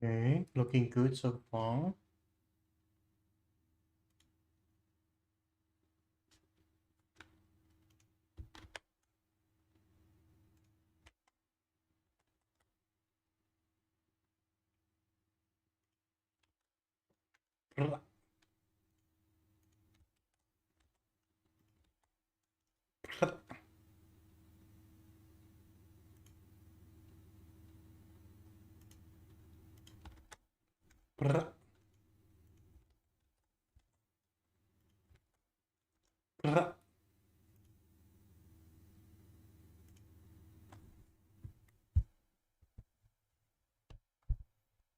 Okay, looking good so far.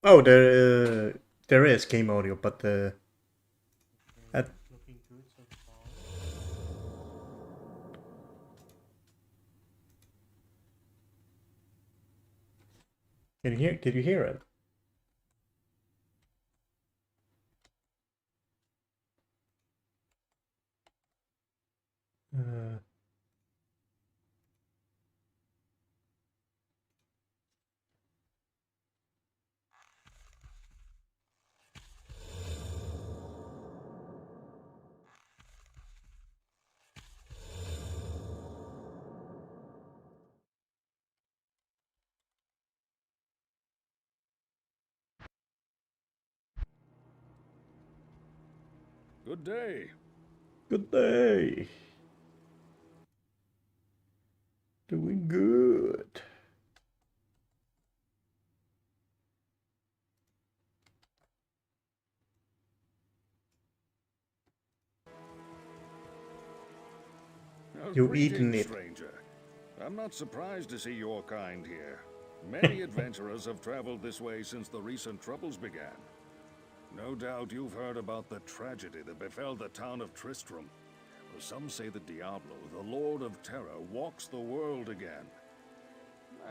Oh, there is game audio, but at, looking good so far. Can you hear? Did you hear it? Uh, Good day. Good day. Doing good. You eating Greetings, it. stranger. I'm not surprised to see your kind here. Many adventurers have traveled this way since the recent troubles began. No doubt you've heard about the tragedy that befell the town of Tristram. Well, some say that Diablo, the Lord of Terror, walks the world again.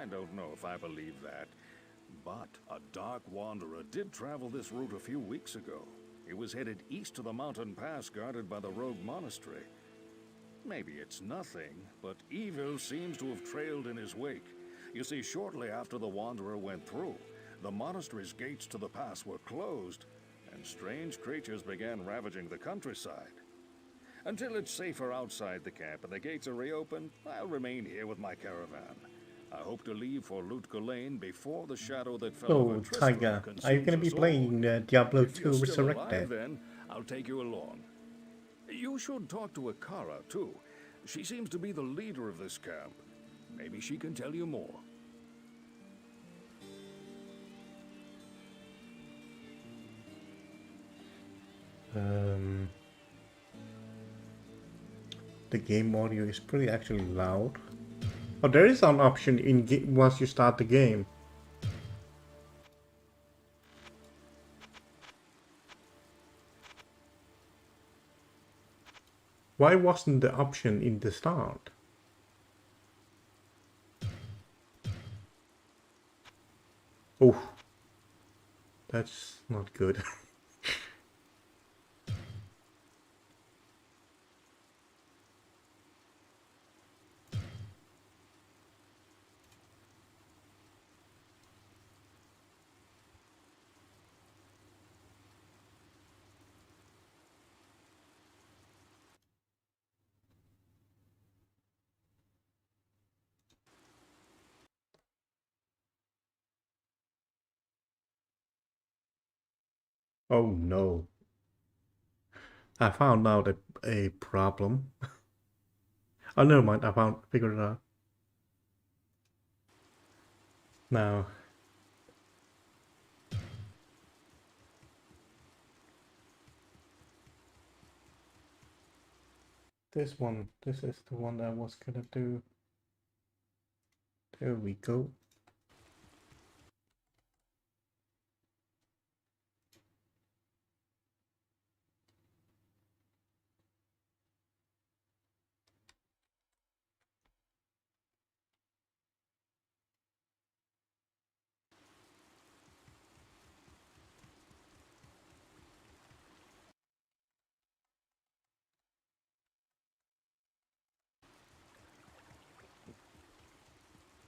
I don't know if I believe that, but a dark wanderer did travel this route a few weeks ago. He was headed east to the mountain pass guarded by the rogue monastery. Maybe it's nothing, but evil seems to have trailed in his wake. You see, shortly after the Wanderer went through, the monastery's gates to the pass were closed, and strange creatures began ravaging the countryside. Until it's safer outside the camp and the gates are reopened, I'll remain here with my caravan. I hope to leave for Lutga Lane before the shadow that fell over So, Tristram Tiger, are you consumes gonna be us all. playing Diablo If you're 2 still alive Resurrected? then, I'll take you along. You should talk to Akara, too. She seems to be the leader of this camp. Maybe she can tell you more. Um, the game audio is pretty actually loud. Oh, there is an option in once you start the game. Why wasn't the option in the start? Oh, that's not good. Oh no. I found out a problem. Oh, never mind. Figured it out. Now, this is the one that I was gonna do. There we go.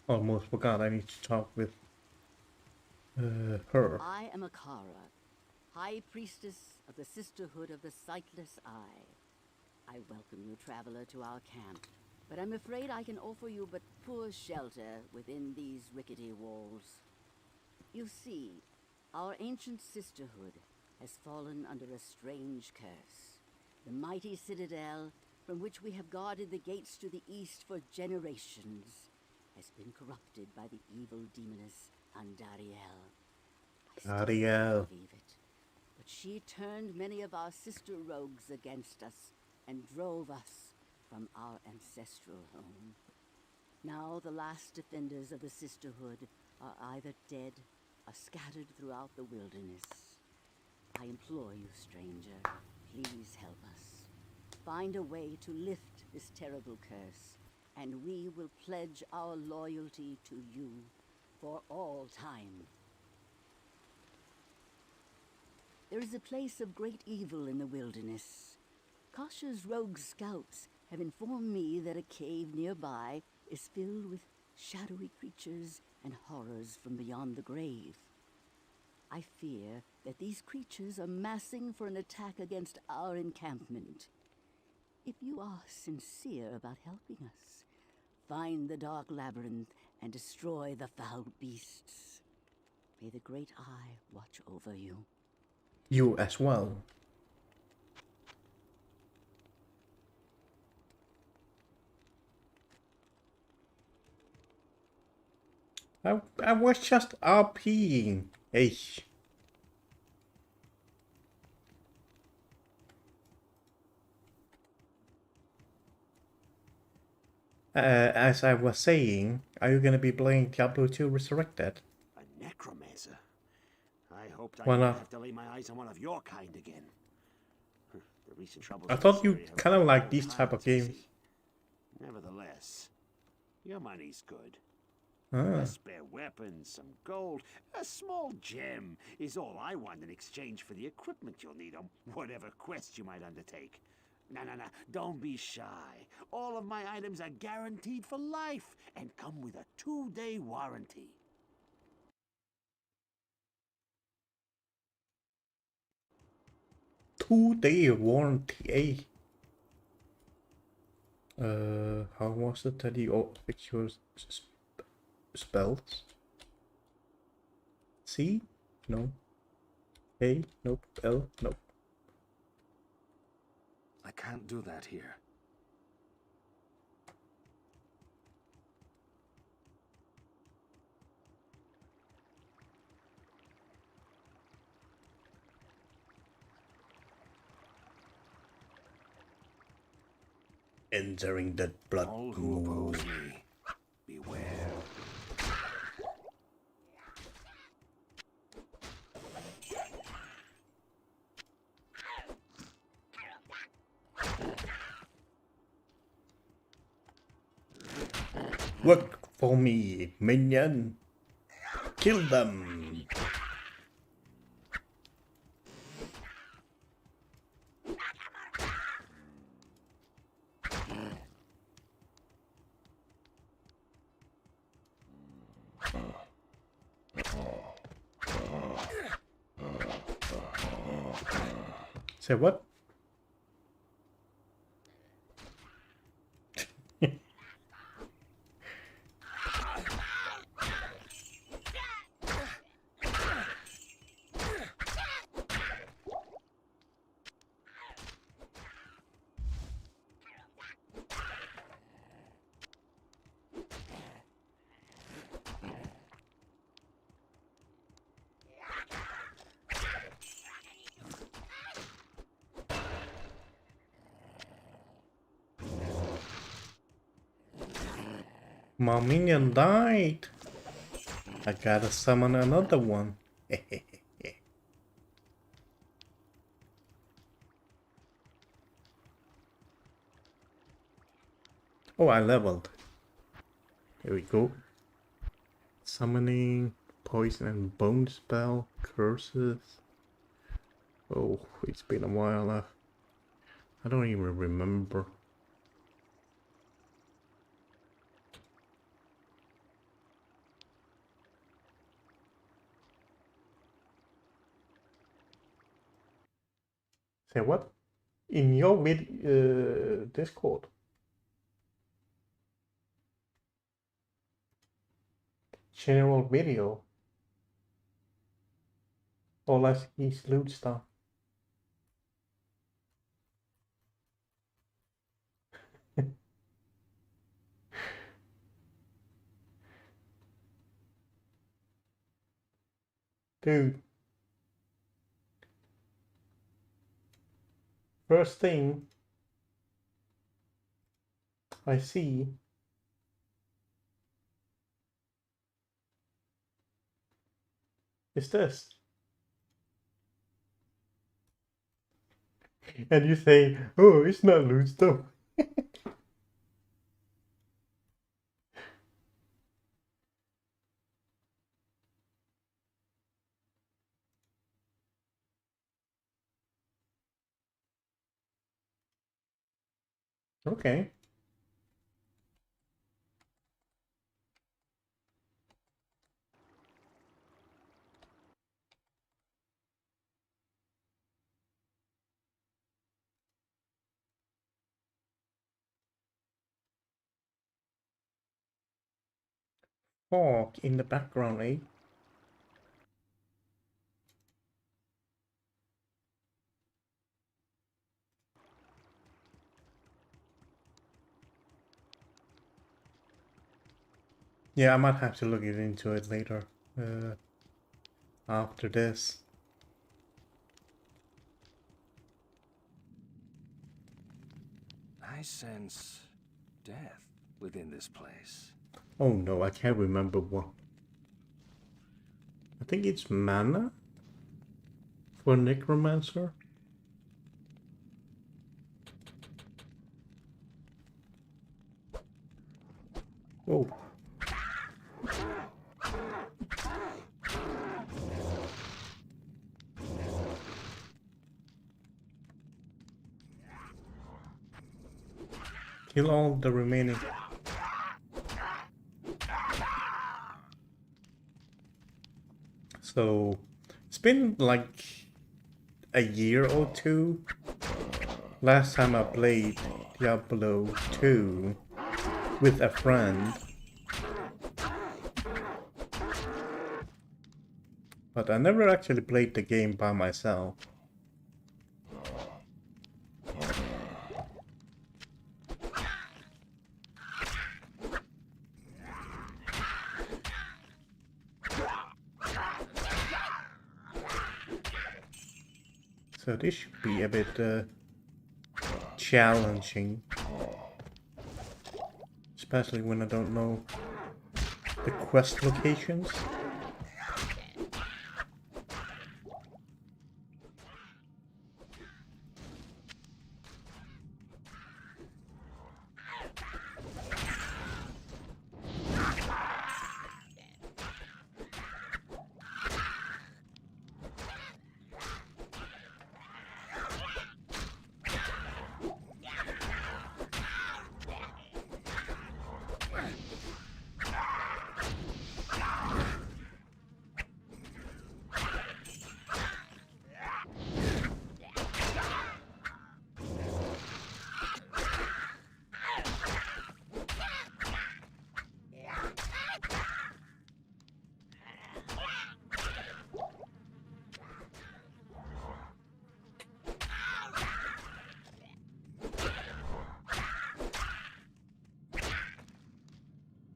Almost forgot I need to talk with Her. I am Akara, High Priestess of the Sisterhood of the Sightless Eye. I welcome you, traveler, to our camp, but I'm afraid I can offer you but poor shelter within these rickety walls. You see, our ancient sisterhood has fallen under a strange curse. The mighty citadel, from which we have guarded the gates to the east for generations, has been corrupted by the evil demoness Andariel. I still Ariel. can't believe it, but she turned many of our sister rogues against us and drove us from our ancestral home. Now the last defenders of the sisterhood are either dead or scattered throughout the wilderness. I implore you, stranger, please help us. Find a way to lift this terrible curse, and we will pledge our loyalty to you for all time. There is a place of great evil in the wilderness. Kasha's rogue scouts have informed me that a cave nearby is filled with shadowy creatures and horrors from beyond the grave. I fear that these creatures are massing for an attack against our encampment. If you are sincere about helping us, find the dark labyrinth and destroy the foul beasts. May the Great Eye watch over you. You as well. I was just RPing. Hey. As I was saying, are you gonna be playing Diablo 2 Resurrected? A necromancer? I hoped I Why never not? have to lay my eyes on one of your kind again. The recent troubles I in thought this you area have kind of like all these type of clouds, you games. see. Nevertheless, your money's good. Ah. A spare weapon, some gold, a small gem is all I want in exchange for the equipment you'll need on whatever quest you might undertake. No, don't be shy. All of my items are guaranteed for life and come with a 2-day warranty. Two-day warranty. How was it that you fix your spells? C? No. A? Nope. L? Nope. I can't do that here. Entering the blood All who moon. oppose me, beware. Work for me, minion. Kill them. Say what? My minion died. I gotta summon another one. Oh, I leveled. Here we go. Summoning, poison and bone spell, curses. Oh, it's been a while. I don't even remember. Say what? In your Discord. General video. All I see is loot stuff. Dude. First thing I see is this. And you say, oh, it's not loot stuff. Okay. Fog in the background, eh? Yeah, I might have to look into it later. After this. I sense death within this place. Oh no, I can't remember what. I think it's mana for necromancer. Oh. Kill all the remaining. So it's been like a year or two. Last time I played Diablo 2 with a friend. But I never actually played the game by myself. So this should be a bit challenging. Especially when I don't know the quest locations.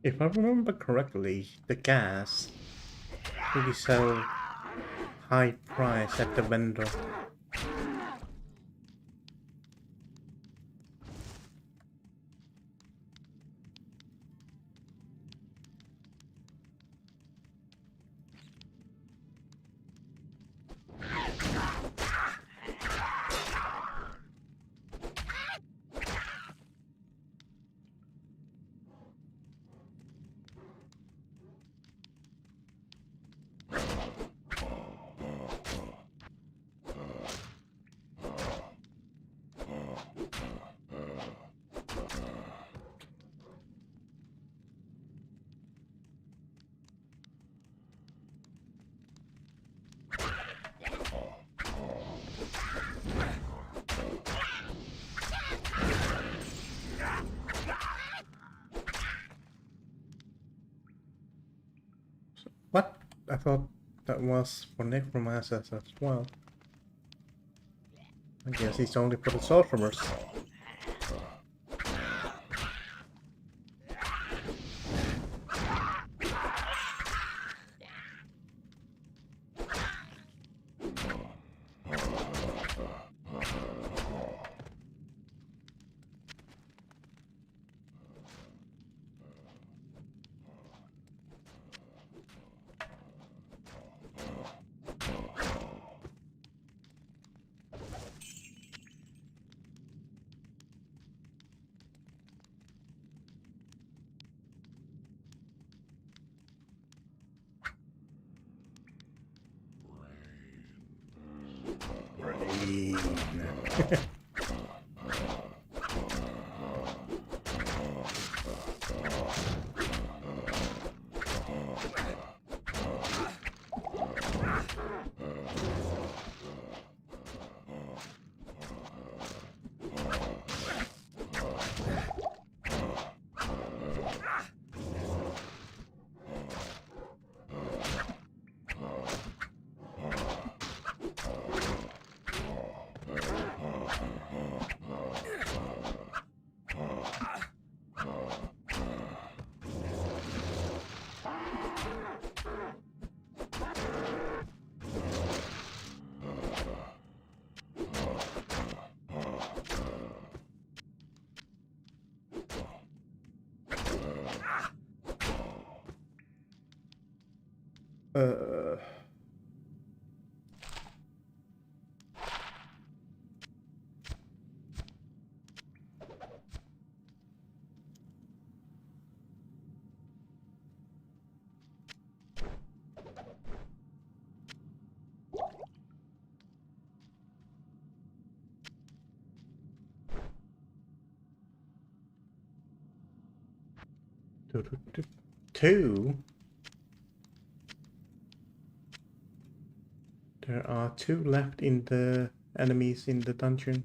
If I remember correctly, the gas really sell high price at the vendor. I thought that was for necromancers as well. I guess it's only for the sorcerers. Uh, two. There are two left in the enemies in the dungeon.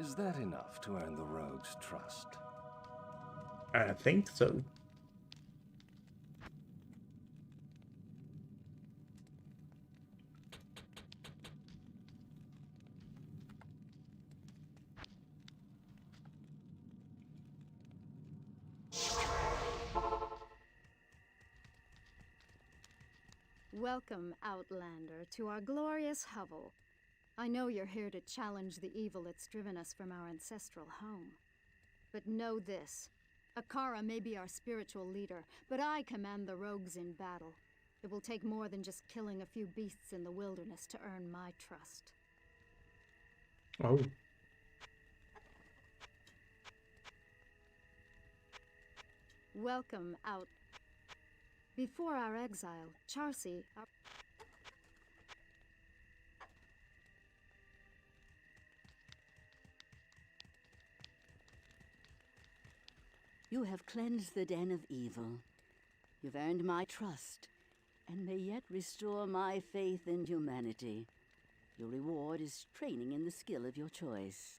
Is that enough to earn the rogue's trust? I think so. Welcome, Outlander, to our glorious hovel. I know you're here to challenge the evil that's driven us from our ancestral home. But know this. Akara may be our spiritual leader, but I command the rogues in battle. It will take more than just killing a few beasts in the wilderness to earn my trust. Oh. Welcome, out. Before our exile, Charsi, You have cleansed the den of evil. You've earned my trust, and may yet restore my faith in humanity. Your reward is training in the skill of your choice.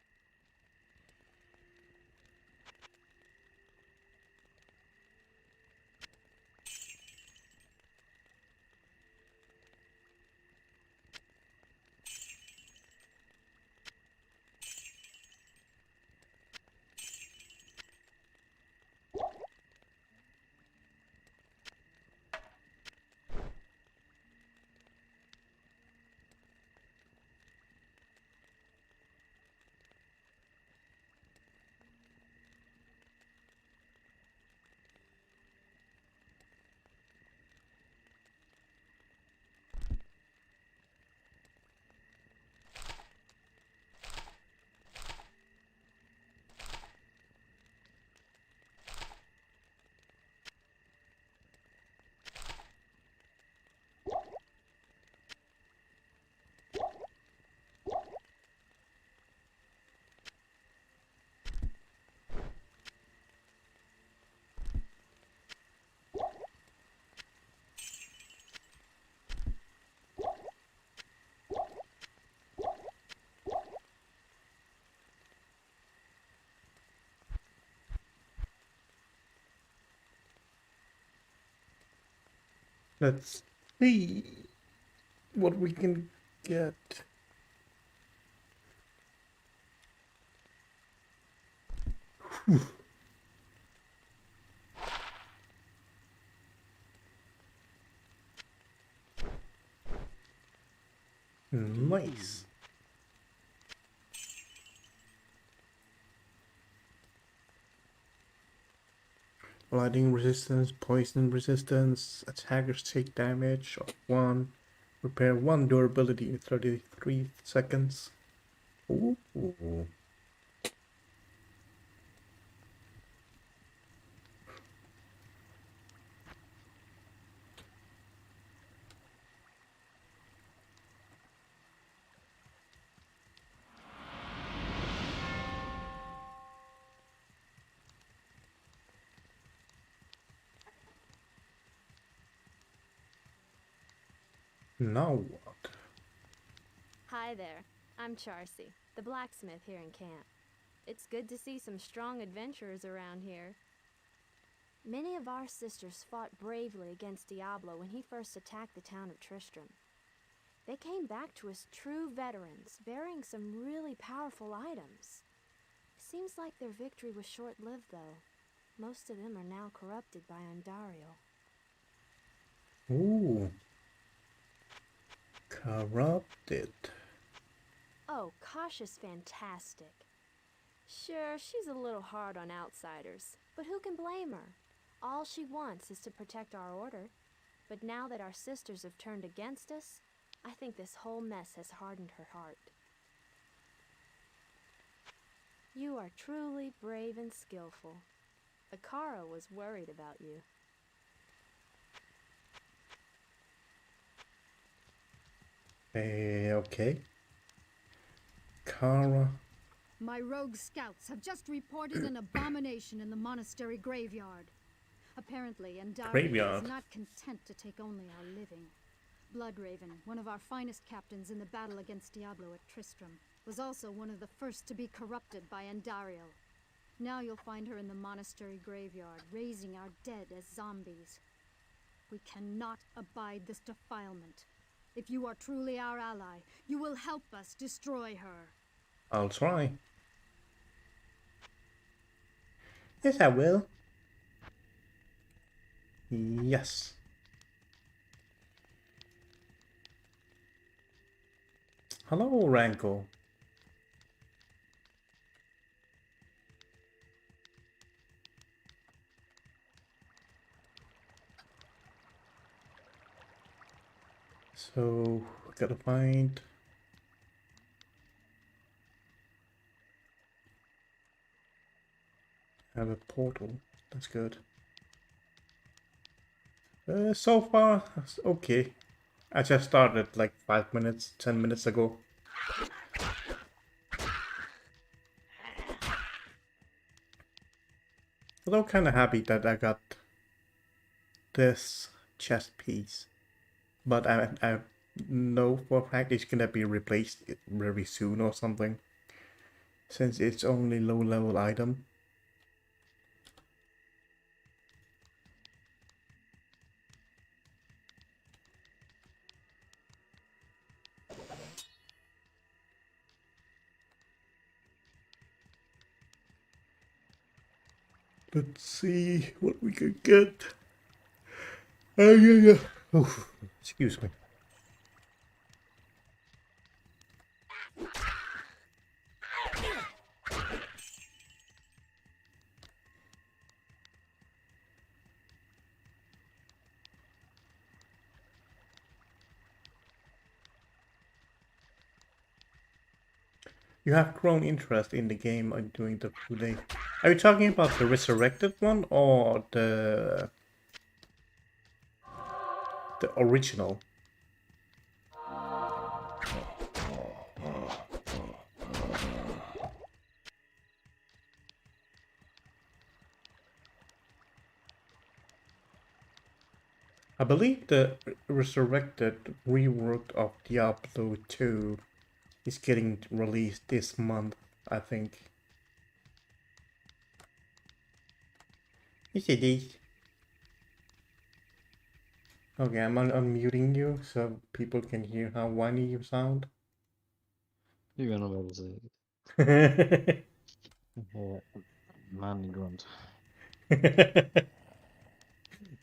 Let's see what we can get. Nice. Blinding resistance, poison resistance, attackers take damage of 1, repair 1 durability in 33 seconds. Ooh. Now what? Hi there, I'm Charcy, the blacksmith here in camp. It's good to see some strong adventurers around here. Many of our sisters fought bravely against Diablo when he first attacked the town of Tristram. They came back to us true veterans, bearing some really powerful items. Seems like their victory was short-lived, though. Most of them are now corrupted by Andariel. Ooh. Corrupted. Oh, Kasha's fantastic. Sure, she's a little hard on outsiders, but who can blame her? All she wants is to protect our order. But now that our sisters have turned against us, I think this whole mess has hardened her heart. You are truly brave and skillful. Akara was worried about you. Okay. Kara. My rogue scouts have just reported an abomination in the monastery graveyard. Apparently, Andariel Graveyard. is not content to take only our living. Bloodraven, one of our finest captains in the battle against Diablo at Tristram, was also one of the first to be corrupted by Andariel. Now you'll find her in the monastery graveyard, raising our dead as zombies. We cannot abide this defilement. If you are truly our ally, you will help us destroy her. I'll try. Yes, I will. Yes. Hello, Rankle. So, gotta find... have a portal. That's good. So far, it's okay. I just started like 5 minutes, 10 minutes ago. But I'm kind of happy that I got this chest piece. But I know for a fact it's gonna be replaced very soon or something. Since it's only low level item. Let's see what we could get. Oh, yeah. Oh, excuse me. You have grown interest in the game during the 2 days. Are you talking about the resurrected one or the original? I believe the resurrected rework of Diablo 2 is getting released this month, I think. Yes, it is. Okay, I'm unmuting you so people can hear how whiny you sound. You kan nog väl säga man grunt.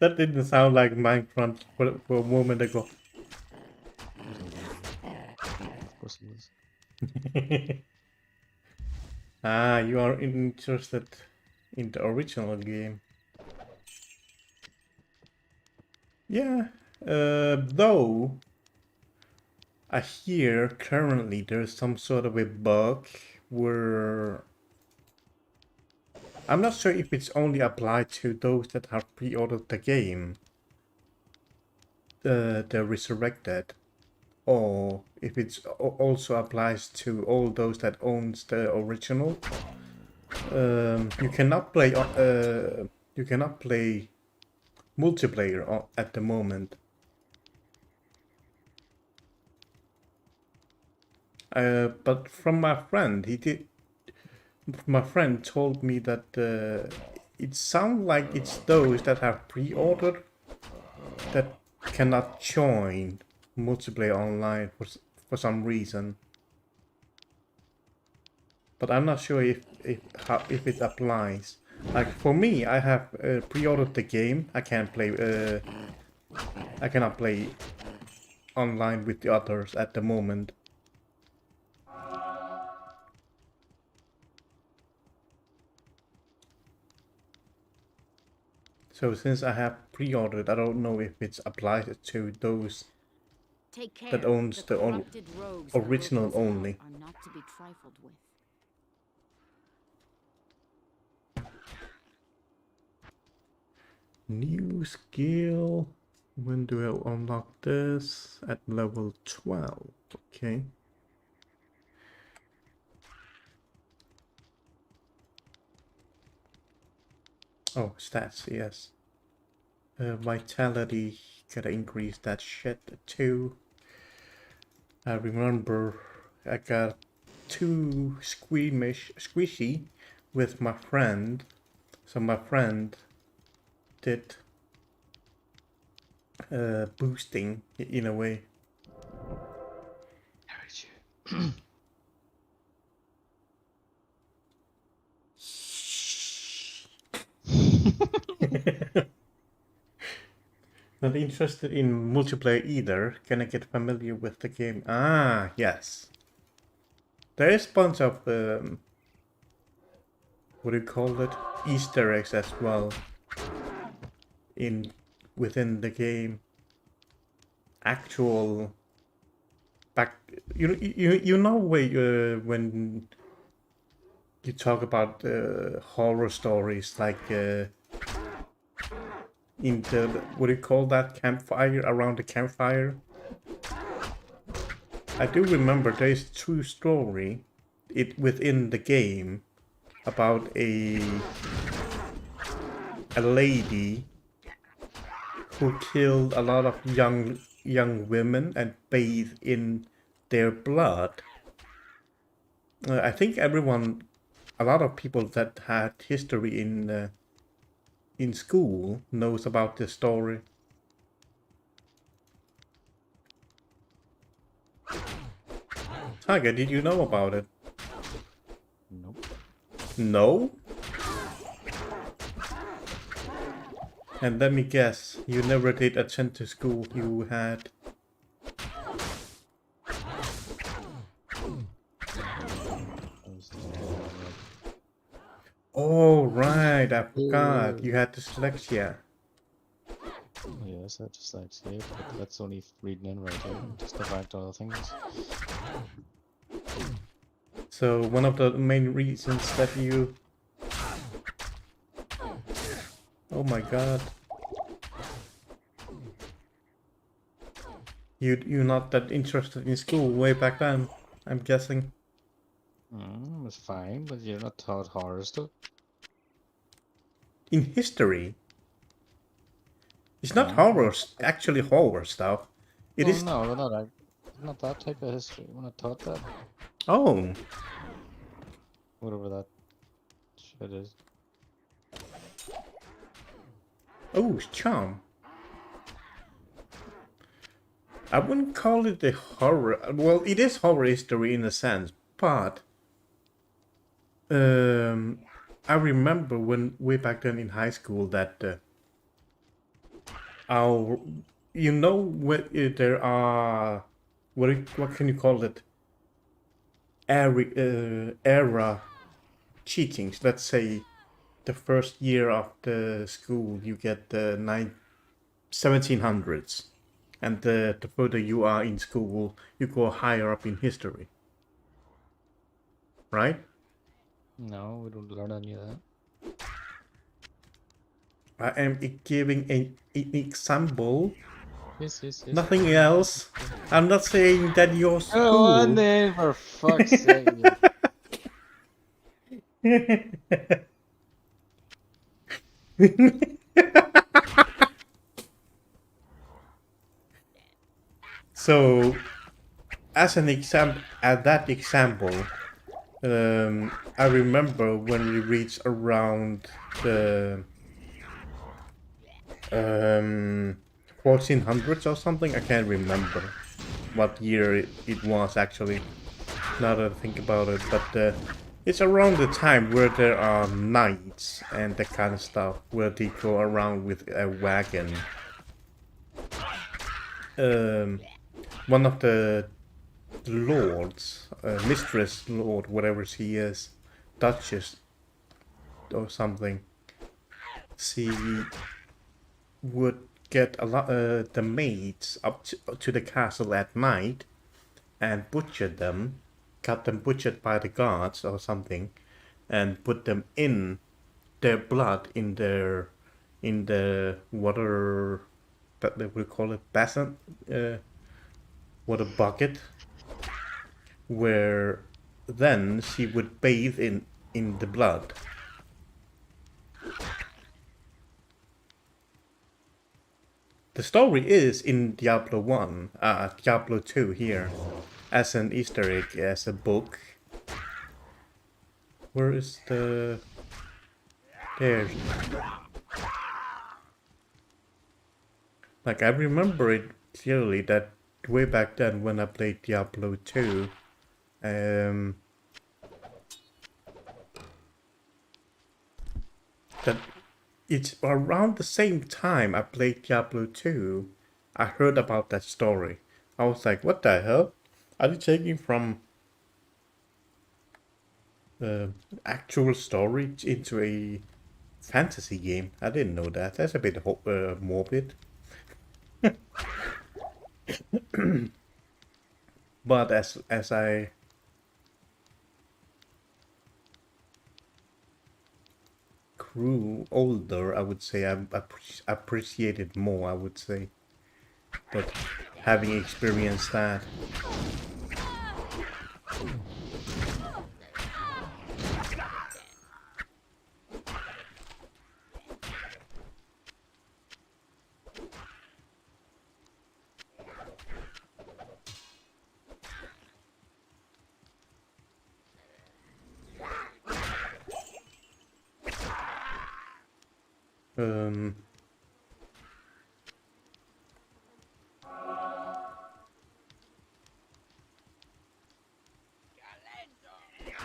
That didn't sound like Minecraft for a moment ago. Of course it is. Ah, you are interested in the original game. Yeah, though I hear currently there's some sort of a bug where I'm not sure if it's only applied to those that have pre-ordered the game, the Resurrected, or if it also applies to all those that owns the original. You cannot play multiplayer at the moment. But from my friend, my friend told me that it sounds like it's those that have pre-ordered that cannot join multiplayer online for some reason. But I'm not sure if it applies. Like for me, I have pre-ordered the game. I can't play. I cannot play online with the others at the moment. So since I have pre-ordered, I don't know if it's applied to those Take care. that owns the corrupted rogues that original lurk in this only. town are not to be trifled with. New skill. When do I unlock this? At level 12. Okay. Oh, stats, yes. Vitality, gotta increase that shit too. I remember I got too squishy with my friend. So my friend did boosting in a way. Not interested in multiplayer either. Can I get familiar with the game? Ah, yes. There is a bunch of what do you call it? Easter eggs as well within the game. Actual back, you know when you talk about horror stories like in the what do you call that, campfire, around the campfire. I do remember there is a true story within the game about a lady who killed a lot of young women and bathed in their blood. I think a lot of people that had history in school knows about this story. Tiger, did you know about it? Nope. No? And let me guess, you never did attend to school, you had... Oh, right, I forgot, you had dyslexia. Yes, I just like see it, but that's only reading and writing, just the fact other things. So one of the main reasons that you... Oh my god. You're not that interested in school way back then, I'm guessing. It's fine, but you're not taught horror stuff. In history. It's not horror, actually horror stuff. It is. No, not that type of history. We're not taught that. Oh. Whatever that shit is. Oh, charm. I wouldn't call it a horror. Well, it is horror history in a sense, but I remember when way back then in high school that our, you know, what there are, what can you call it? Era cheatings. Let's say the first year of the school, you get the 1700s, and the further you are in school, you go higher up in history, right? No, we don't learn any of that. I am giving an example, Yes, yes, yes. nothing else. I'm not saying that your Go on school. then, for fuck's sake. So, as an example, at that example, I remember when we reached around the 1400s or something. I can't remember what year it was actually. Now that I think about it, but it's around the time where there are knights and that kind of stuff, where they go around with a wagon. One of the lords, mistress lord, whatever she is, duchess or something, she would get a lot the maids up to the castle at night and butcher them, got them butchered by the guards or something, and put them in their blood in the water that they would call it basin, water bucket, where then she would bathe in the blood. The story is in Diablo 1, Diablo 2 here, as an Easter egg, as a book. Where is the... There. Like, I remember it clearly that way back then when I played Diablo 2, that it's around the same time I played Diablo 2, I heard about that story. I was like, what the hell? Are they taking from actual story into a fantasy game? I didn't know that. That's a bit morbid. But as I grew older, I would say I appreciated more, I would say. But having experienced that,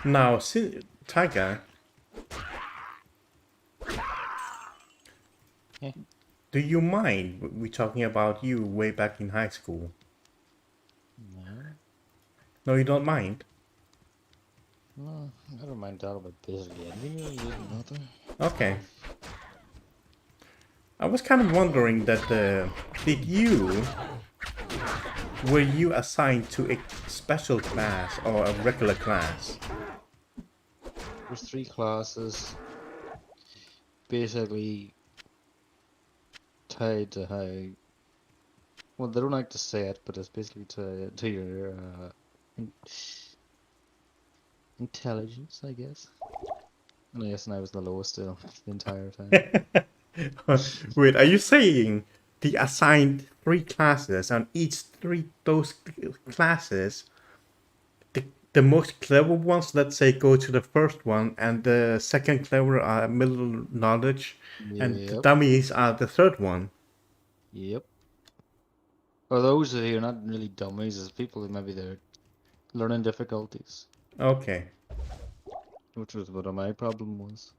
now, Tiger, Yeah. do you mind we talking about you way back in high school? No, No, you don't mind? no, I don't mind talking about this again. Nothing. Okay. I was kind of wondering that, were you assigned to a special class or a regular class? There's 3 classes, basically tied to how. Well, they don't like to say it, but it's basically to your intelligence, I guess. And I was the lowest still the entire time. Wait, are you saying the assigned 3 classes and each those classes, the most clever ones, let's say, go to the first one, and the second clever are middle knowledge, and the Yep. dummies are the third one? Yep. Or those who are not really dummies, as people who maybe they're learning difficulties, Okay. which was what my problem was.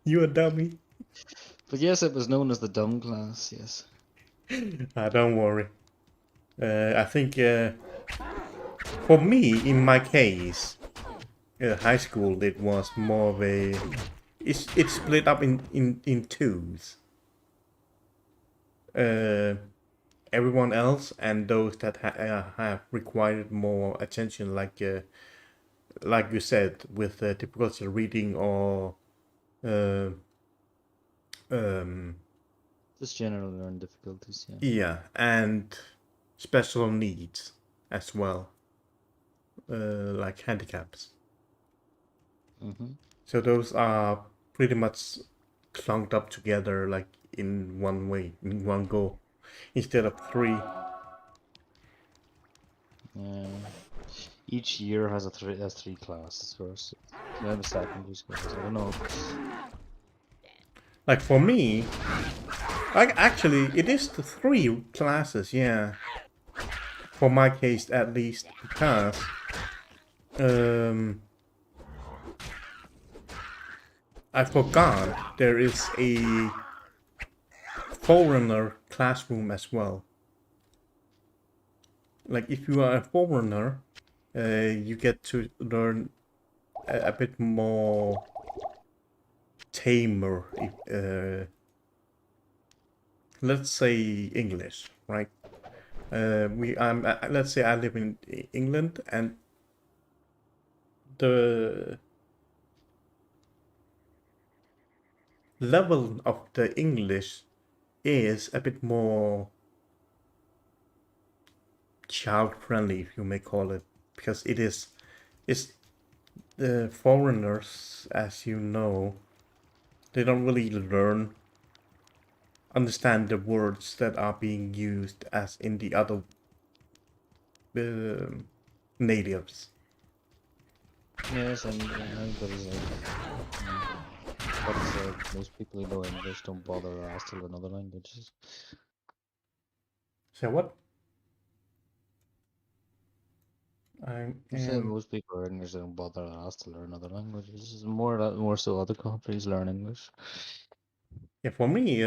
You a dummy? But yes, it was known as the dumb class, yes. Don't worry. I think for me, in my case, high school it was more of a. It's split up in twos. Everyone else and those that have required more attention, like you said, with difficulty reading or uh, um, Just general learning difficulties, yeah. yeah, and special needs as well, like handicaps. Mm-hmm. So those are pretty much clunked up together, like in one way, in one go, instead of three. Yeah. Each year has three classes first. Then the secondary schools. I don't know. Like for me, like actually, it is the three classes, yeah. For my case, at least, because I forgot there is a foreigner classroom as well. Like if you are a foreigner, you get to learn a bit more tamer. Let's say English, right? Let's say I live in England, and the level of the English is a bit more child friendly, if you may call it, because it's the foreigners, as you know, they don't really understand the words that are being used as in the other uh, natives. Yes, and everybody's like, what is most people who know English don't bother to ask to learn other languages. So what? I I said am. most people are English, they don't bother to ask to learn other languages. It's more so other countries learn English. Yeah, for me,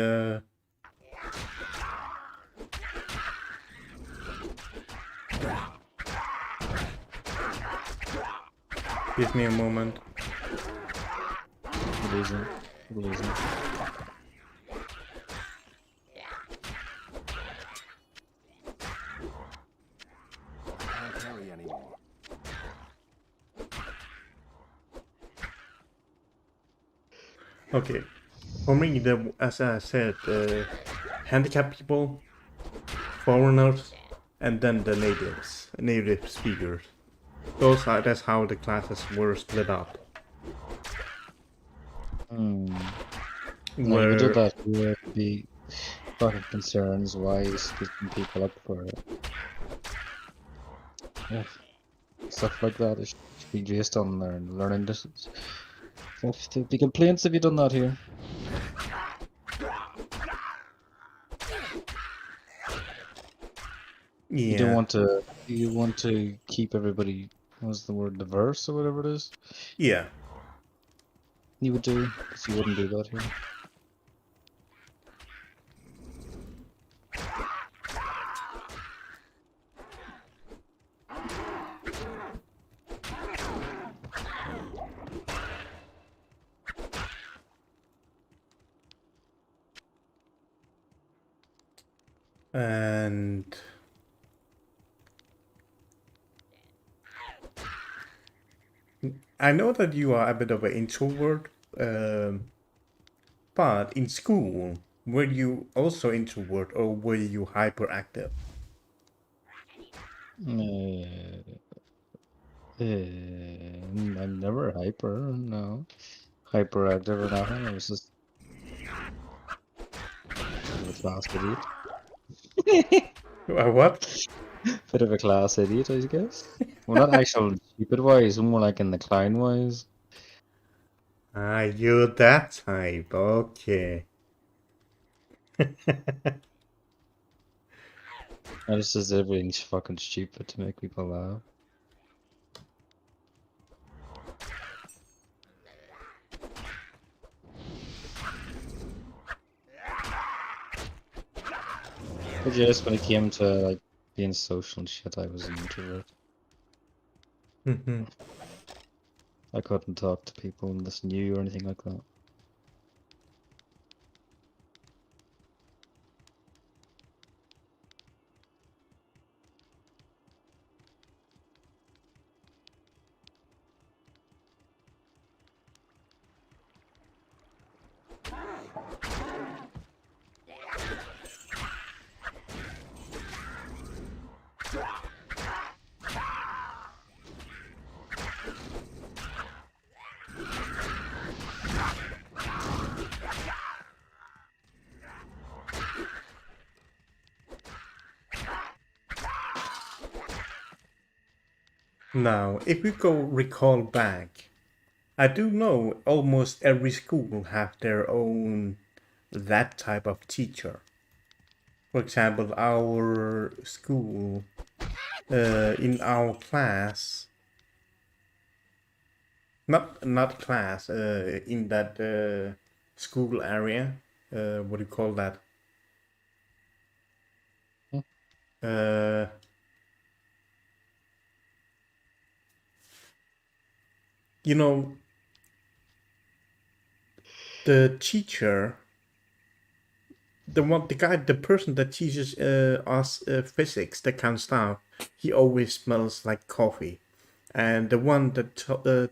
give me a moment. Losing. Can't carry anymore. Okay, for me, as I said, handicapped people, foreigners, and then the native speakers. That's how the classes were split up. Now, if we did Where that, we would be fucking concerns why splitting people up for stuff like that. It should be based on their learning distance. There'd be complaints if you done that here. You don't yeah, want to. You want to keep everybody. What's the word? Diverse or whatever it is. yeah, You would do, because you wouldn't do that here. and I know that you are a bit of an introvert, but in school, were you also introvert or were you hyperactive? I'm never hyper, no. Hyperactive or nothing. I was just a class idiot. What? Bit of a class idiot, I guess. Well, not actual stupid wise, more like in the clown wise. Ah, you're that type. Okay. I just says everything's fucking stupid to make people laugh. But yes, when it came to like being social and shit, I was an introvert. Mhm. I couldn't talk to people unless new or anything like that. Now, if we go recall back, I do know almost every school have their own that type of teacher. For example, our school, in our class, not class, in that school area, what do you call that? Hmm. Uh, you know, the teacher, the person that teaches us physics, that kind of stuff, he always smells like coffee. And the one that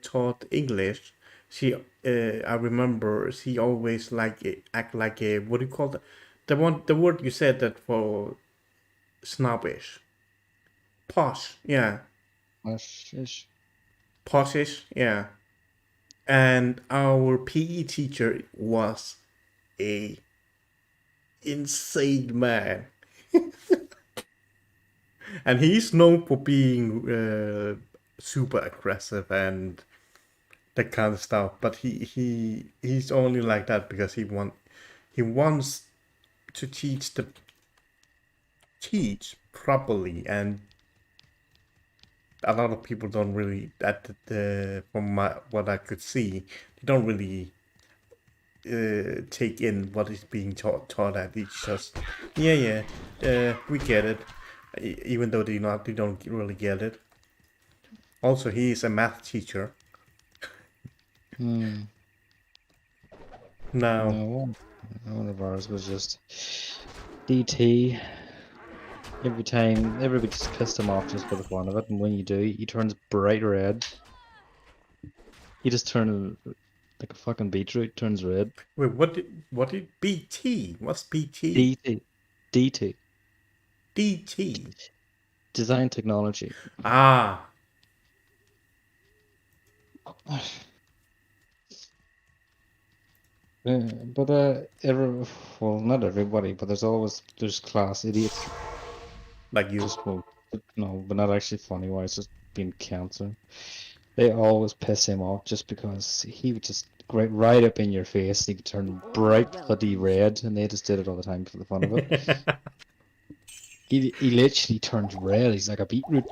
taught English, she, I remember, she always act like a, what do you call that? The word you said that for snobbish, posh, yeah, Ish. poshish, yeah. And our PE teacher was a insane man, and he's known for being super aggressive and that kind of stuff. But he's only like that because he wants to teach properly, and a lot of people don't really, at the from what I could see, they don't really take in what is being taught at. It's just, yeah, we get it, even though they don't really get it. Also, he is a math teacher. Hmm. Now, No, one of ours was just DT. Every time, everybody just pissed him off just for the fun of it, and when you do, he turns bright red. He just turned like a fucking beetroot, turns red. wait, what did BT? What's BT? DT. DT. DT. Design technology. Ah, But well, not everybody, but there's class idiots. like you. Just well, no, but not actually funny wise, just being cancer. They always piss him off just because he would just right up in your face. He could turn bright bloody red, and they just did it all the time for the fun of it. He literally turns red. He's like a beetroot.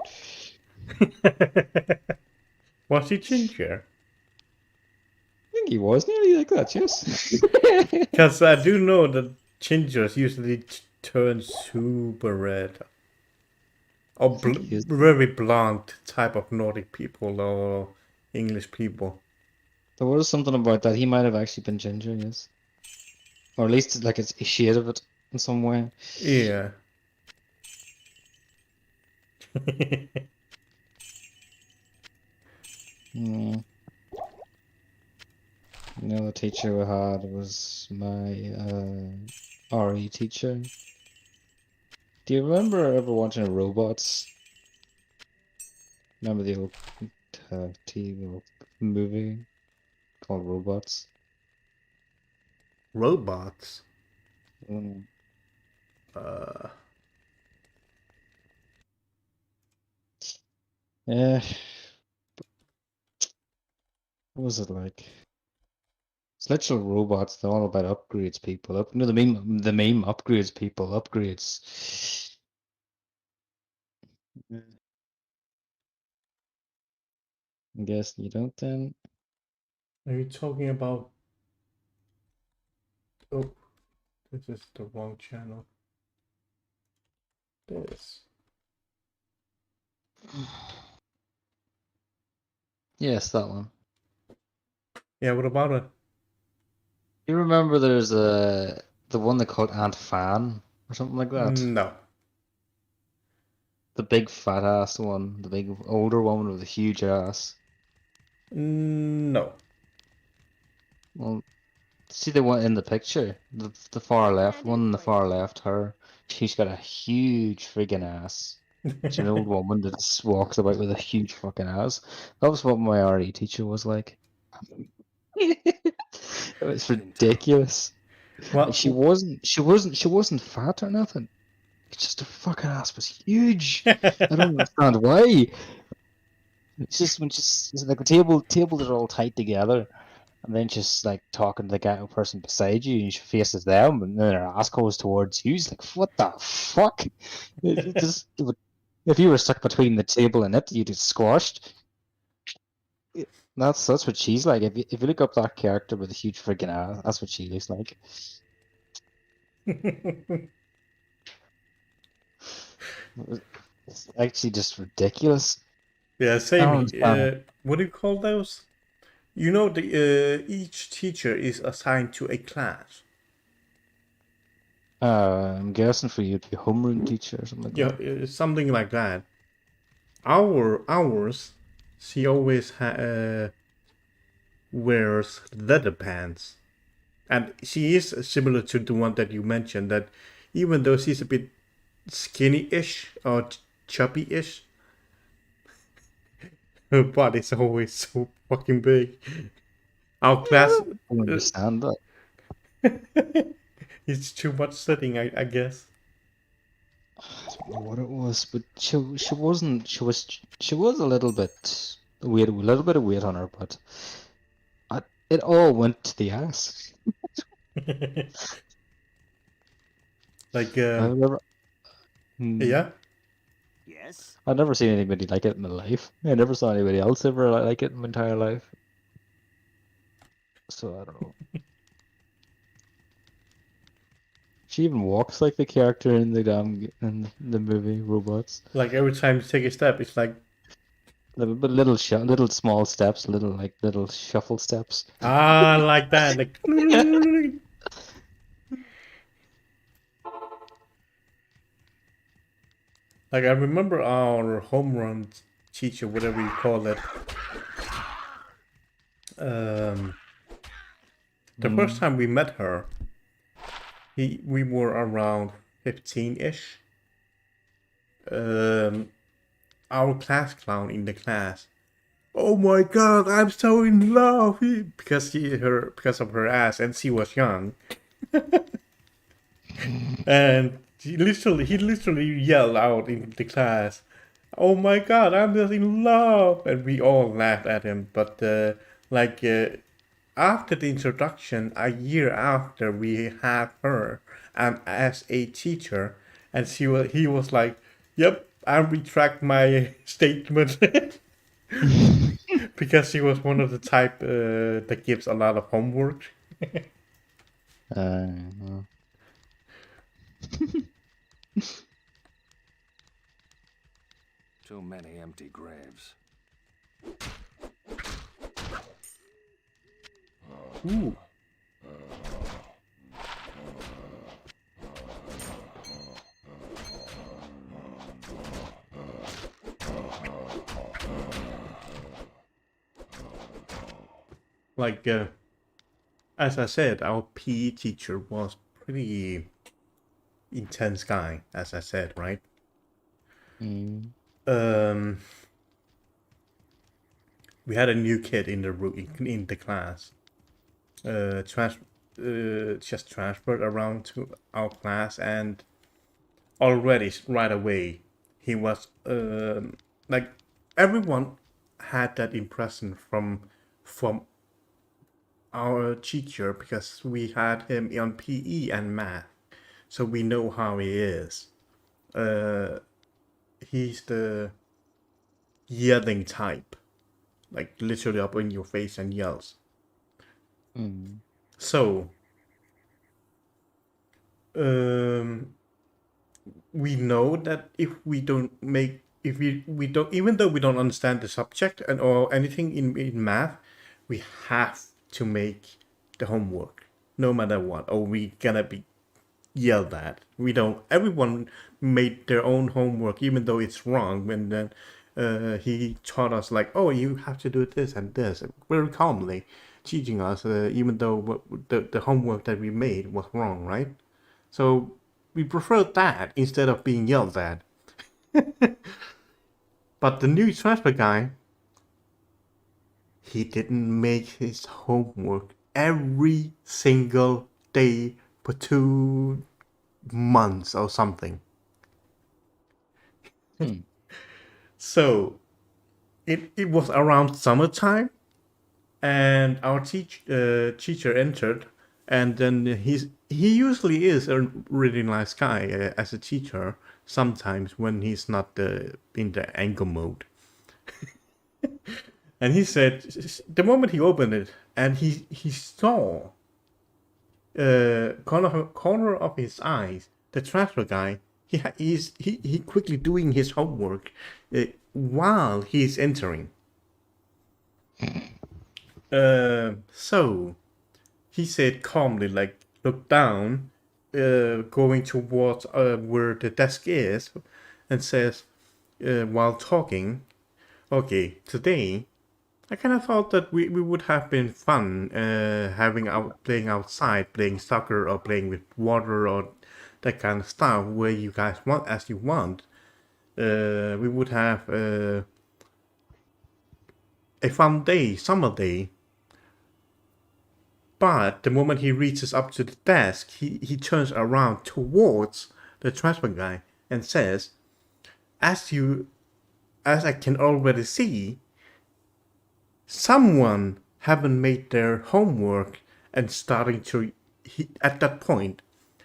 Was he ginger? I think he was nearly like that. Yes. Because I do know that gingers usually turn super red. Or I think he is. very blonde type of Nordic people or English people. There was something about that. He might have actually been ginger. Yes, or at least like it's a shade of it in some way. Yeah. Hmm. The teacher we had was my RE teacher. Do you remember ever watching Robots? Remember the old TV movie called Robots? Robots. Mm. Uh, Yeah, what was it like? It's literal robots. They're all about upgrades, people. No, the meme upgrades, people. Upgrades. I guess you don't then. Are you talking about? Oh, this is the wrong channel. This. Yes, that one. Yeah, what about it? You remember there's the one they called Aunt Fan or something like that? No. The big fat ass one, the big older one with the huge ass. No. Well, see the one in the picture, the far left, one in the far left, her. She's got a huge friggin' ass. She's an old woman that just walks about with a huge fucking ass. That was what my RE teacher was like. It was ridiculous. Well, She wasn't fat or nothing. It's just her fucking ass was huge. I don't understand why. It's just when she's it's like the tables are all tight together, and then she's like talking to the guy person beside you, and she faces them, and then her ass goes towards you. It's like, what the fuck? If you were stuck between the table and it, you'd get squashed. That's what she's like. If you look up that character with a huge freaking ass, that's what she looks like. It's actually just ridiculous. yeah, I same. don't understand. What do you call those? You know, each teacher is assigned to a class. I'm guessing for you to be a homeroom teacher or something like Yeah, that. something like that. Ours, she always wears leather pants, and she is similar to the one that you mentioned. That even though she's a bit skinny-ish or chubby-ish, her body's always so fucking big. Our class, I don't understand that. it's too much sitting, I guess. I don't know what it was, but she wasn't she was a little bit weird, a little bit of weight on her, but it all went to the ass. Like, I've never yeah, Yes? I've never seen anybody like it in my life. I never saw anybody else ever like it in my entire life. So I don't know. She even walks like the character in in the movie Robots. like every time you take a step, it's like, But little small steps, little shuffle steps. like that, like. Like I remember our home run teacher, whatever you call it. The first time we met her, we were around 15-ish. Our class clown in the class. Oh my god, I'm so in love because of her ass, and she was young. And he literally yelled out in the class, "Oh my god, I'm just in love!" And we all laughed at him. But after the introduction, a year after, we had her as a teacher, and he was like, "Yep, I retract my statement," because she was one of the type that gives a lot of homework. Uh, Too many empty graves. Ooh. Like, as I said, our PE teacher was pretty intense guy, as I said, right? We had a new kid in the class. Just transferred around to our class, and already right away he was like everyone had that impression from our teacher because we had him on PE and math, so we know how he is. He's the yelling type, like literally up in your face and yells. So, we know that if we don't make, if we don't, even though we don't understand the subject and or anything in math, we have to make the homework no matter what, or we gonna be yelled at. We don't. Everyone made their own homework, even though it's wrong. And then he taught us like, "Oh, you have to do this and this," very calmly, teaching us, even though the homework that we made was wrong, right? So we prefer that instead of being yelled at. But the new transfer guy, he didn't make his homework every single day for 2 months or something. So it was around summertime, and our teacher entered, and then he usually is a really nice guy as a teacher. Sometimes when he's not in the anger mode, and he said the moment he opened it and he saw corner of his eyes the transfer guy, he quickly doing his homework while he's entering. So he said calmly, like, look down, going towards where the desk is, and says, while talking, okay, today I kind of thought that we would have been fun playing outside, playing soccer or playing with water or that kind of stuff where you guys want as you want. We would have a fun day, summer day. But the moment he reaches up to the desk, he turns around towards the transfer guy and says, as I can already see, someone haven't made their homework, and at that point,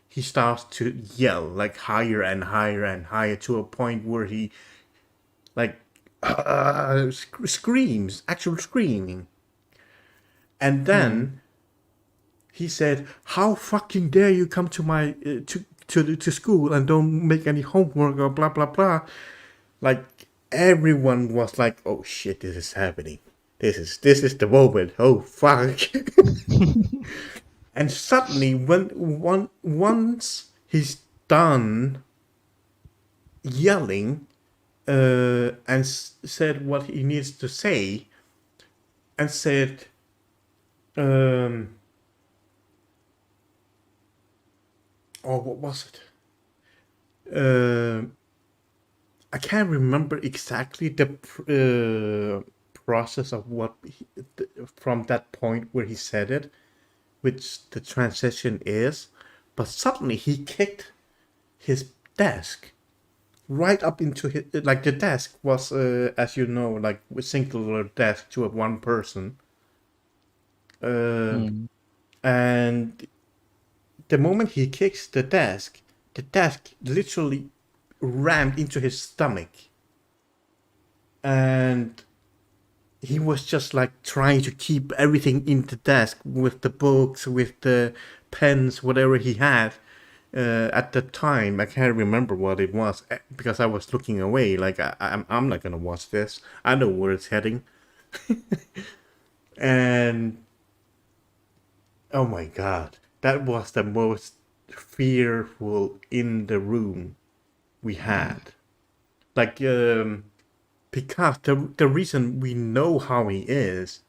he starts to yell like higher and higher and higher to a point where he like screams, actual screaming. And then he said, "How fucking dare you come to my to school and don't make any homework or blah blah blah." Like everyone was like, "Oh shit, this is happening. This is the moment. Oh fuck!" And suddenly, once he's done yelling and said what he needs to say, and said, "Oh, what was it?" I can't remember exactly the process of what from that point where he said it, which the transition is, but suddenly he kicked his desk right up into his, like the desk was, as you know, like a singular desk to a one person. And the moment he kicks the desk literally rammed into his stomach. And he was just like trying to keep everything in the desk with the books, with the pens, whatever he had. At the time, I can't remember what it was because I was looking away. Like I'm not gonna watch this. I know where it's heading. And oh my god, that was the most fearful in the room we had. Like because the reason we know how he is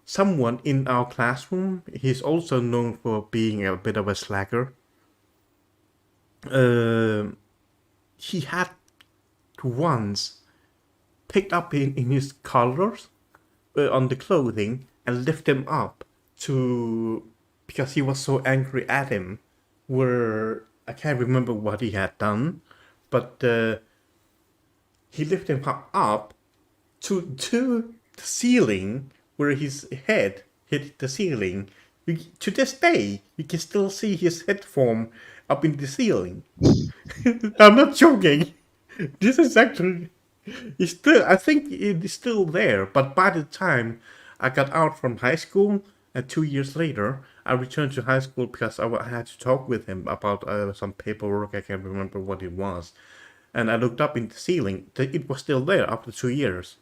someone in our classroom. He's also known for being a bit of a slacker. He had once picked up in his collars on the clothing and lift him up to, because he was so angry at him, where I can't remember what he had done, but he lifted him up to the ceiling where his hit the ceiling. To this day, you can still see his head form up in the ceiling. I'm not joking. This is actually, it's still, I think it is still there, but by the time I got out from high school, and 2 years later, I returned to high school because I had to talk with him about some paperwork. I can't remember what it was. And I looked up in the ceiling. It was still there after 2 years.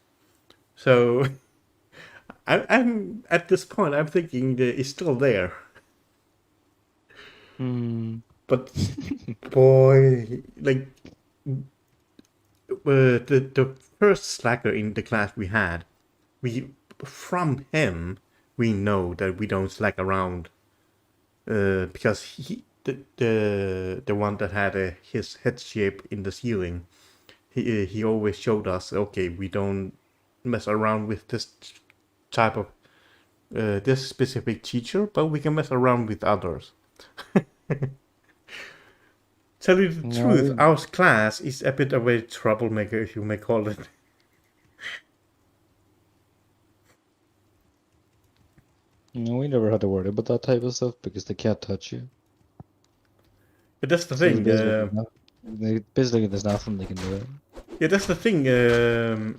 So I'm at this point. I'm thinking that it's still there. But boy, like the first slacker in the class we had, we from him we know that we don't slack around. Because the one that had his head shape in the ceiling, he always showed us, okay, we don't mess around with this type of this specific teacher, but we can mess around with others. Tell you the truth, our class is a bit of a troublemaker, if you may call it. No, we never had to worry about that type of stuff because they can't touch you. But that's the So thing. basically, there's nothing they can do. Yeah, that's the thing that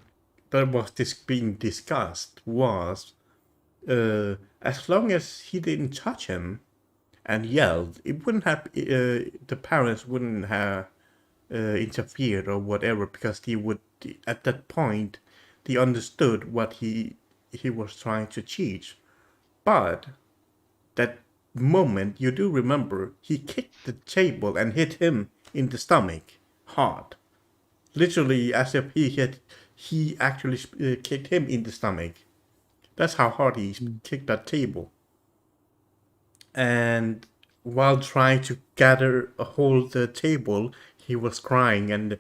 was being discussed was as long as he didn't touch him and yelled, it wouldn't have the parents wouldn't have interfered or whatever, because he would at that point he understood what he was trying to teach. But that moment, you do remember, he kicked the table and hit him in the stomach hard. Literally as if he actually kicked him in the stomach. That's how hard he kicked that table. And while trying to hold the table, he was crying and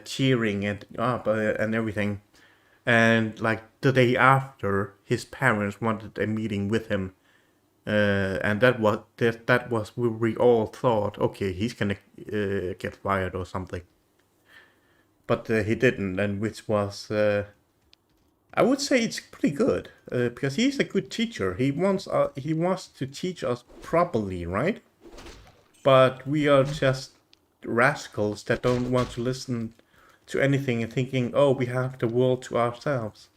cheering and up and everything. And like the day after, his parents wanted a meeting with him. And that was where we all thought, okay, he's gonna get fired or something. But he didn't, and which was, I would say it's pretty good, because he's a good teacher. He wants to teach us properly, right? But we are just rascals that don't want to listen to anything and thinking, oh, we have the world to ourselves.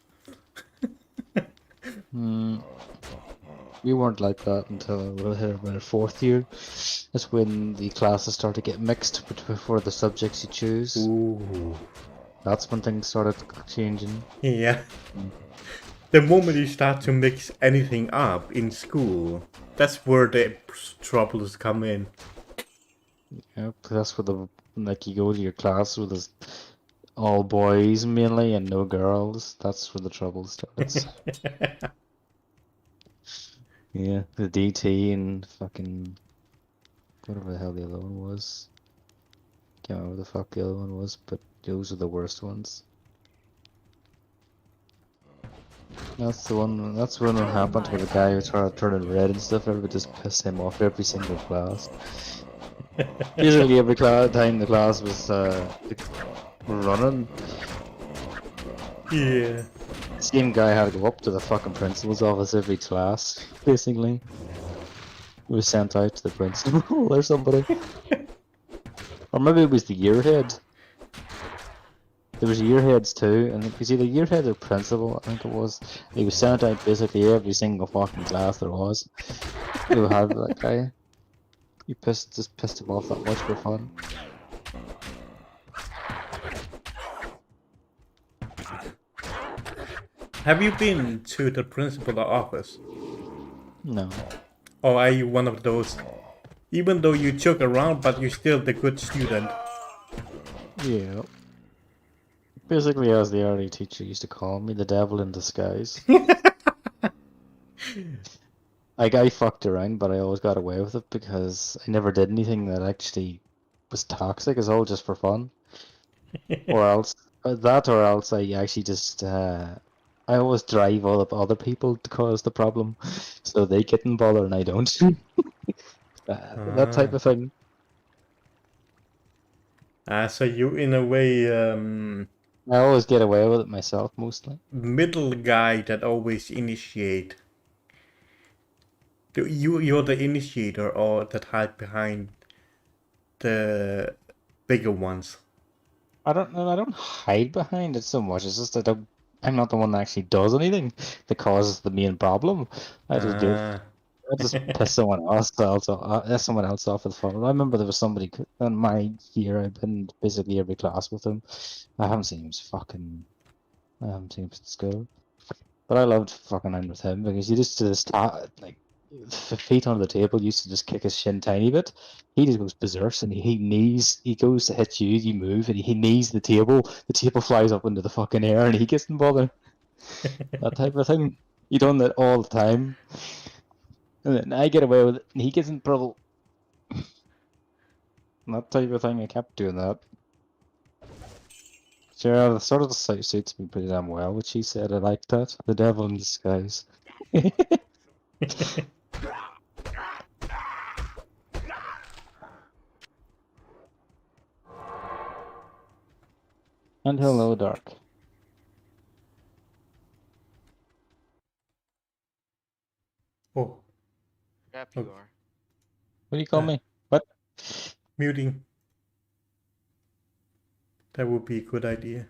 We weren't like that until we hit about 4th year. That's when the classes start to get mixed for the subjects you choose. Ooh. That's when things started changing. Yeah. The moment you start to mix anything up in school, that's where the troubles come in. Yep, that's where you go to your class with this all boys mainly and no girls. That's where the trouble starts. Yeah, the DT and fucking whatever the hell the other one was. Can't remember what the fuck the other one was, but those are the worst ones. That's when it happened with the guy who started turning red and stuff. Everybody just pissed him off every single class. Usually every time the class was running, Yeah. same guy had to go up to the fucking principal's office every class, basically. He was sent out to the principal or somebody. Or maybe it was the yearhead. There was yearheads too, and it was either yearhead or principal, I think it was. He was sent out basically every single fucking class there was. Who had that guy. You just pissed him off that much for fun. Have you been to the principal's office? No. Or are you one of those, even though you joke around, but you're still the good student? Yeah. Basically, as the early teacher used to call me, the devil in disguise. I fucked around, but I always got away with it because I never did anything that actually was toxic. It's all just for fun. Or else, or else I actually just, I always drive all the other people to cause the problem, so they get involved and I don't. That type of thing. So you, in a way, I always get away with it myself, mostly. middle guy that always initiate. You're the initiator or that hide behind the bigger ones. I don't know. I don't hide behind it so much. It's just that I'm not the one that actually does anything that causes the main problem. I just do. Ah. I just piss someone else off with fun. I remember there was somebody in my year. I've been basically every class with him. I haven't seen him I haven't seen him since school. But I loved fucking in with him because you just like feet under the table used to just kick his shin tiny bit. He just goes berserk and he goes to hit you, you move and he knees the table flies up into the fucking air and he gets in bother. That type of thing. You done that all the time. And then I get away with it and he gets in trouble. That type of thing, I kept doing that. Sure, the sort of the suits me pretty damn well, which he said I liked that. The devil in disguise. And hello, Dark. Oh, Yep, oh, you are. What do you call me? What? muting. That would be a good idea.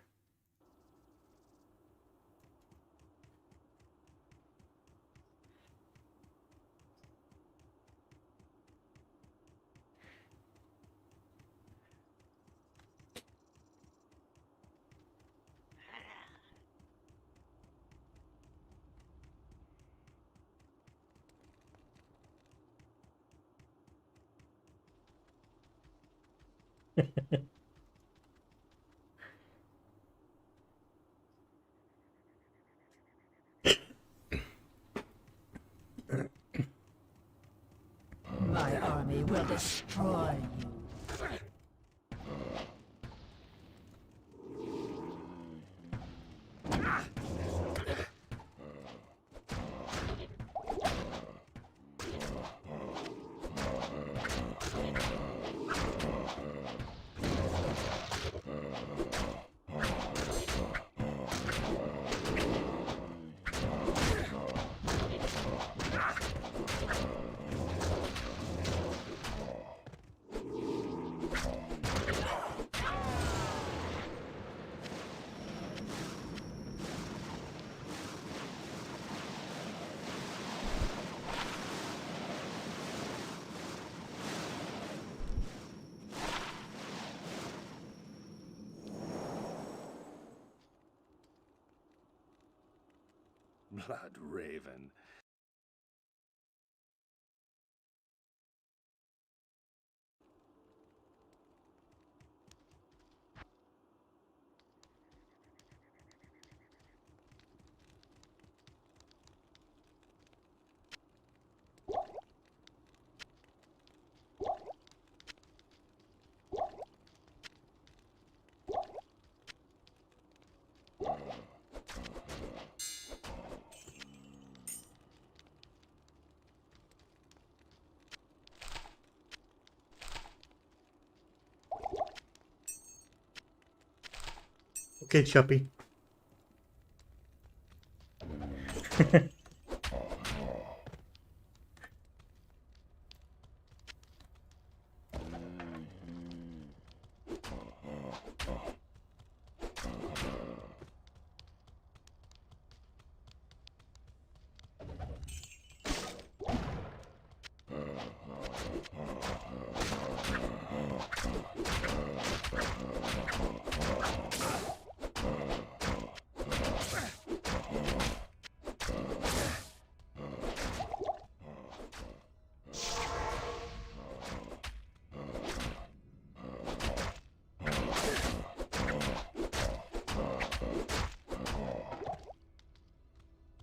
My army will destroy you. Blood Raven. Okay, Choppy.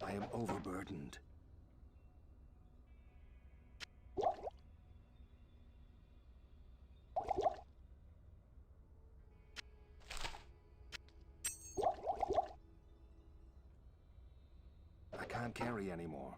I am overburdened. I can't carry anymore.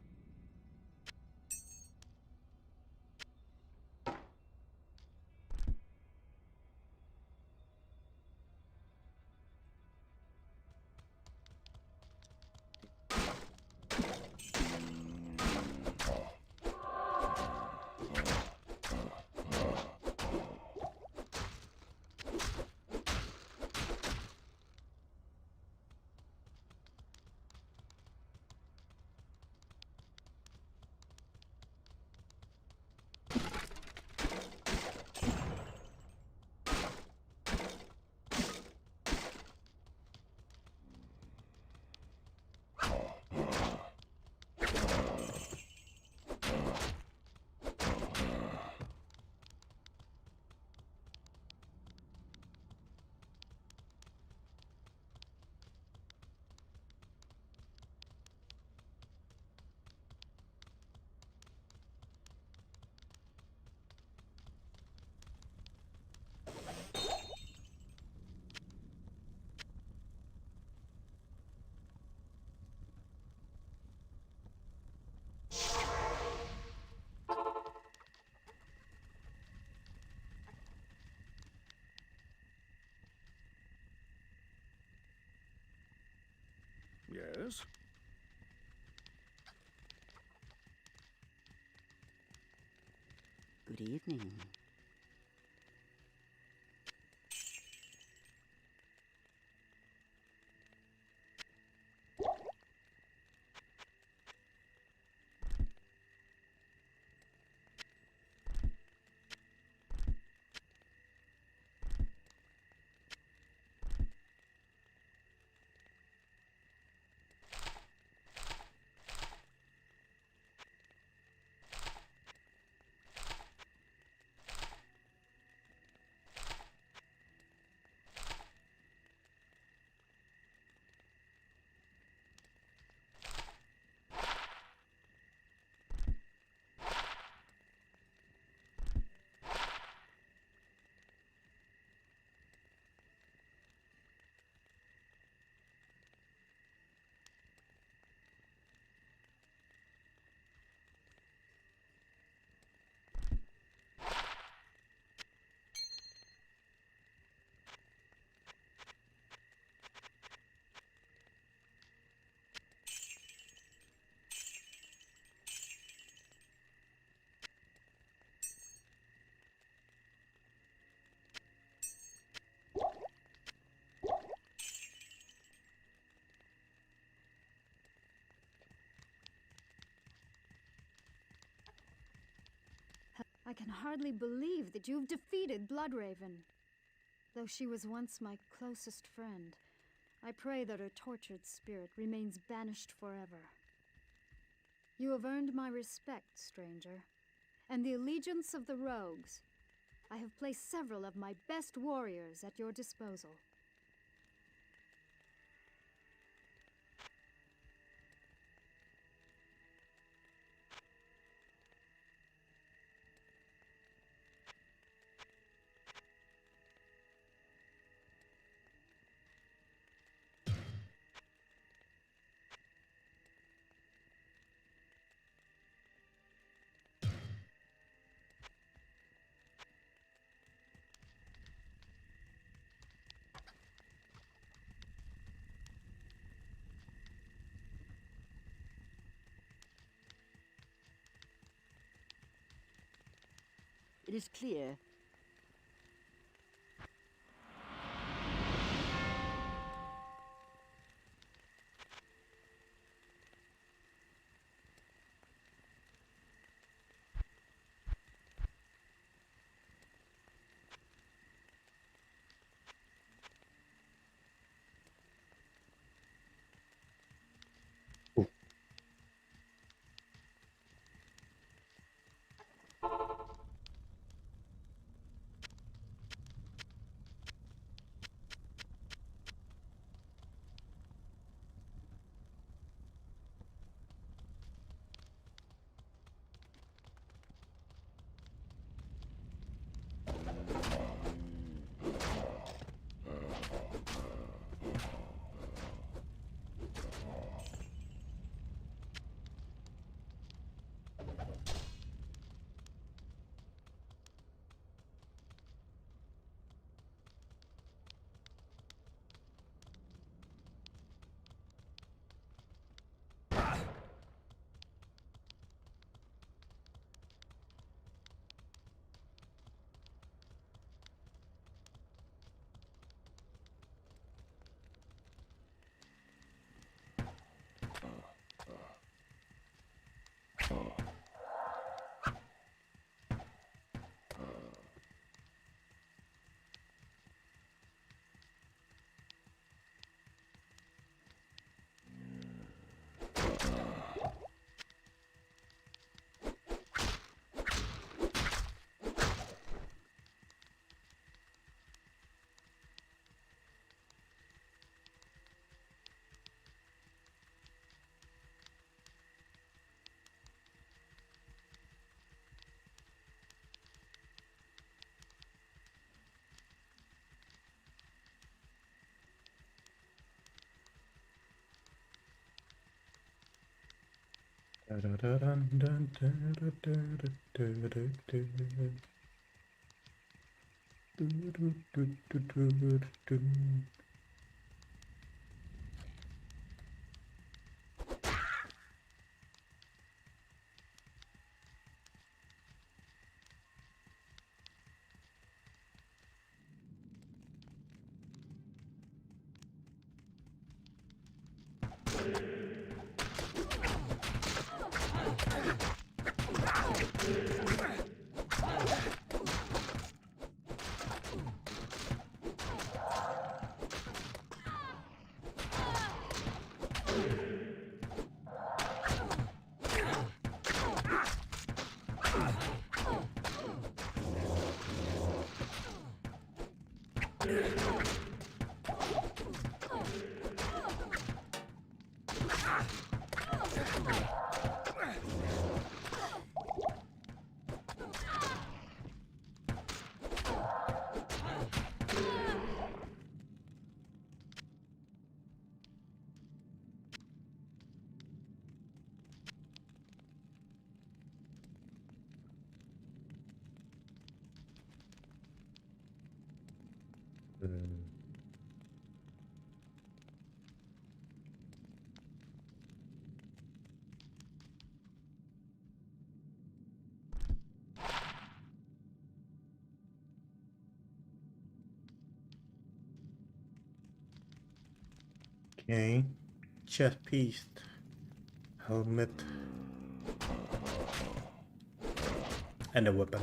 business? Good evening. I can hardly believe that you've defeated Bloodraven. Though she was once my closest friend, I pray that her tortured spirit remains banished forever. You have earned my respect, stranger, and the allegiance of the rogues. I have placed several of my best warriors at your disposal. It is clear. Okay. Chest piece. Helmet. And a weapon.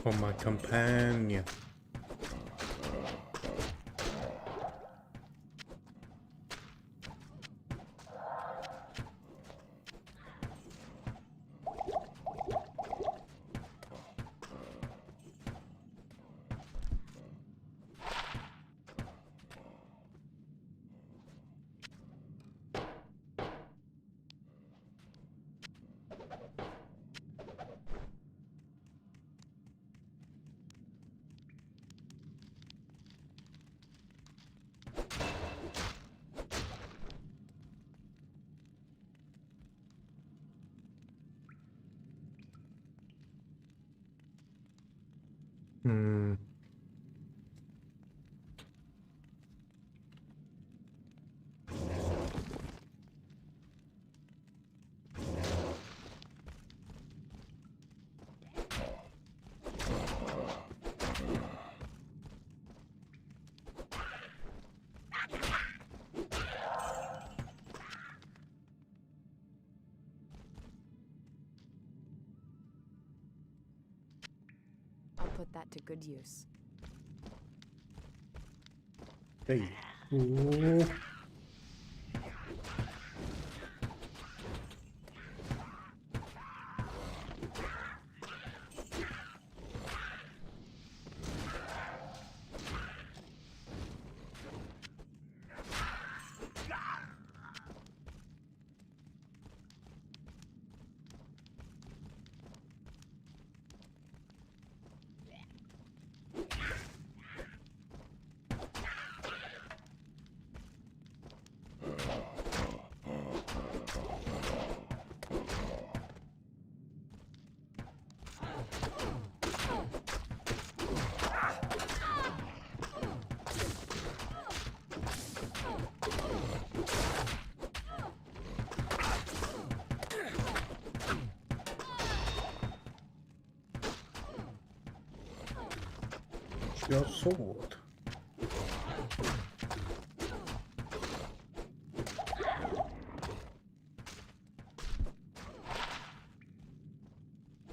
For my companion. Hmm. I'll put that to good use. Hey. Ooh. Your sword.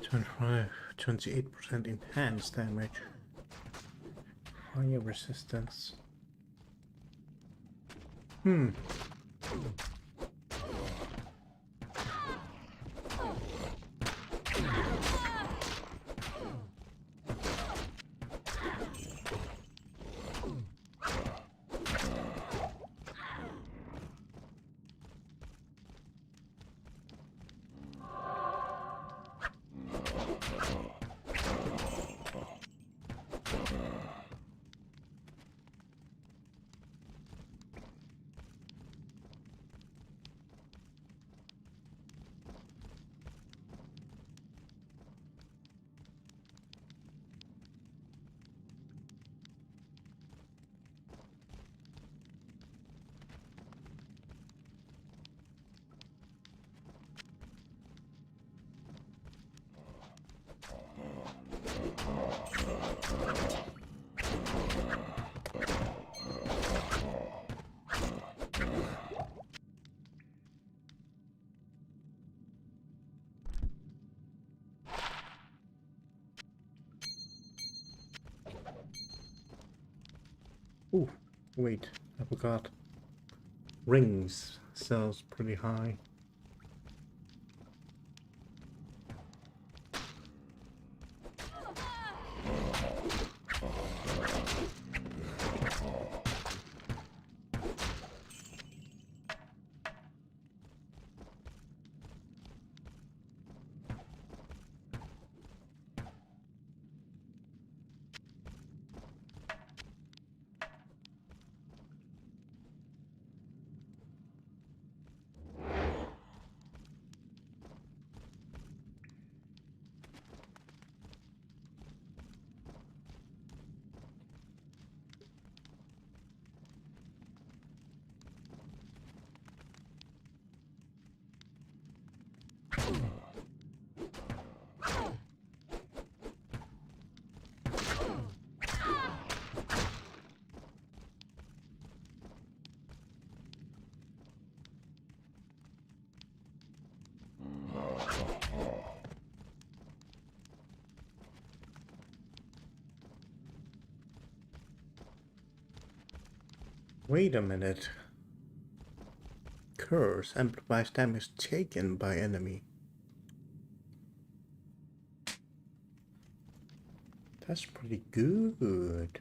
"25, 28% enhanced damage. Fire resistance." Hmm. Ooh, wait, I forgot. Rings sells pretty high. Wait a minute. Curse amplifies damage taken by enemy. That's pretty good.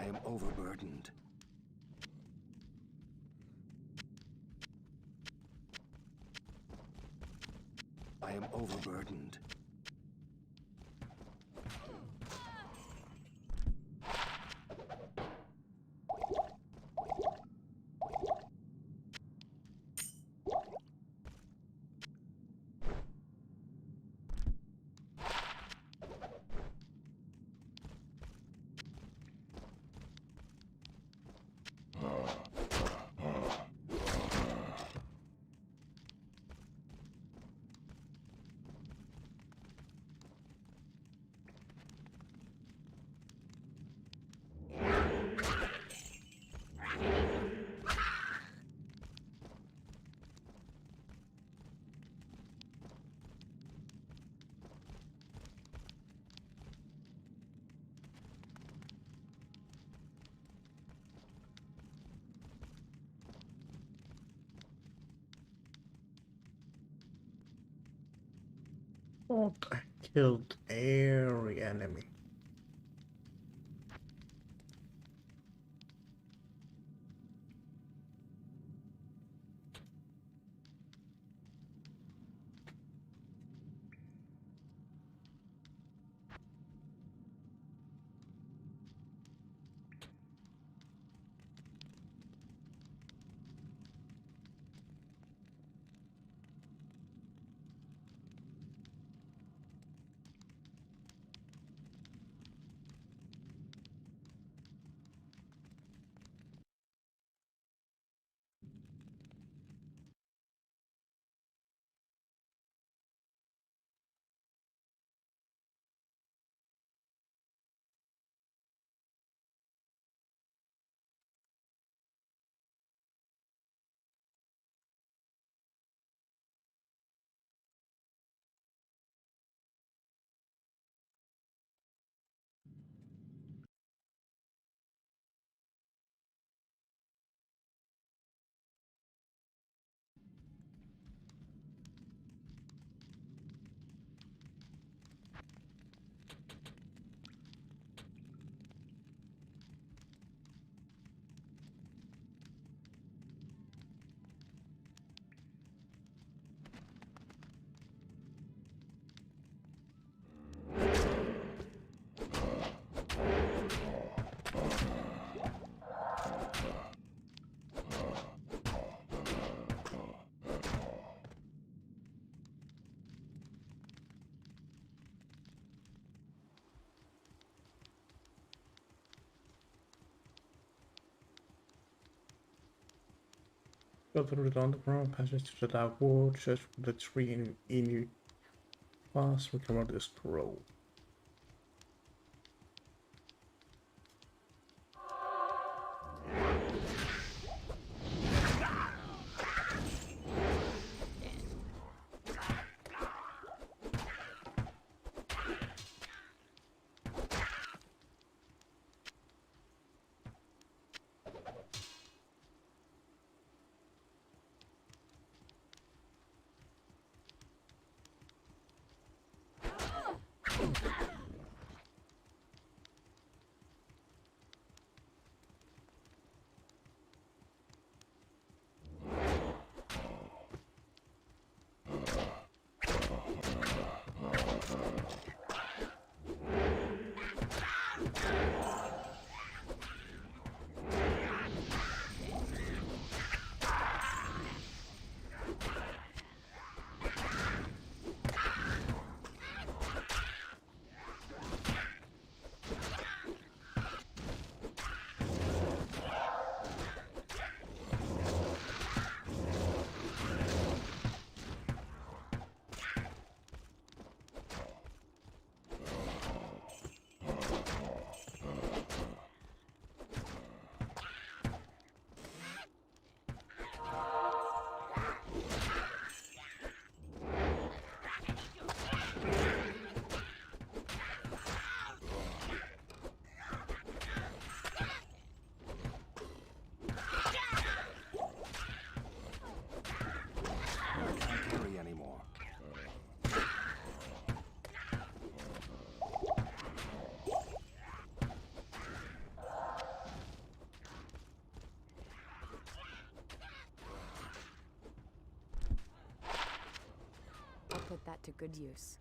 am overburdened. I am overburdened. Oh, I killed every enemy. Go through the underground passage to the dark world, search for the tree in you. Fast, recover the scroll. to good use.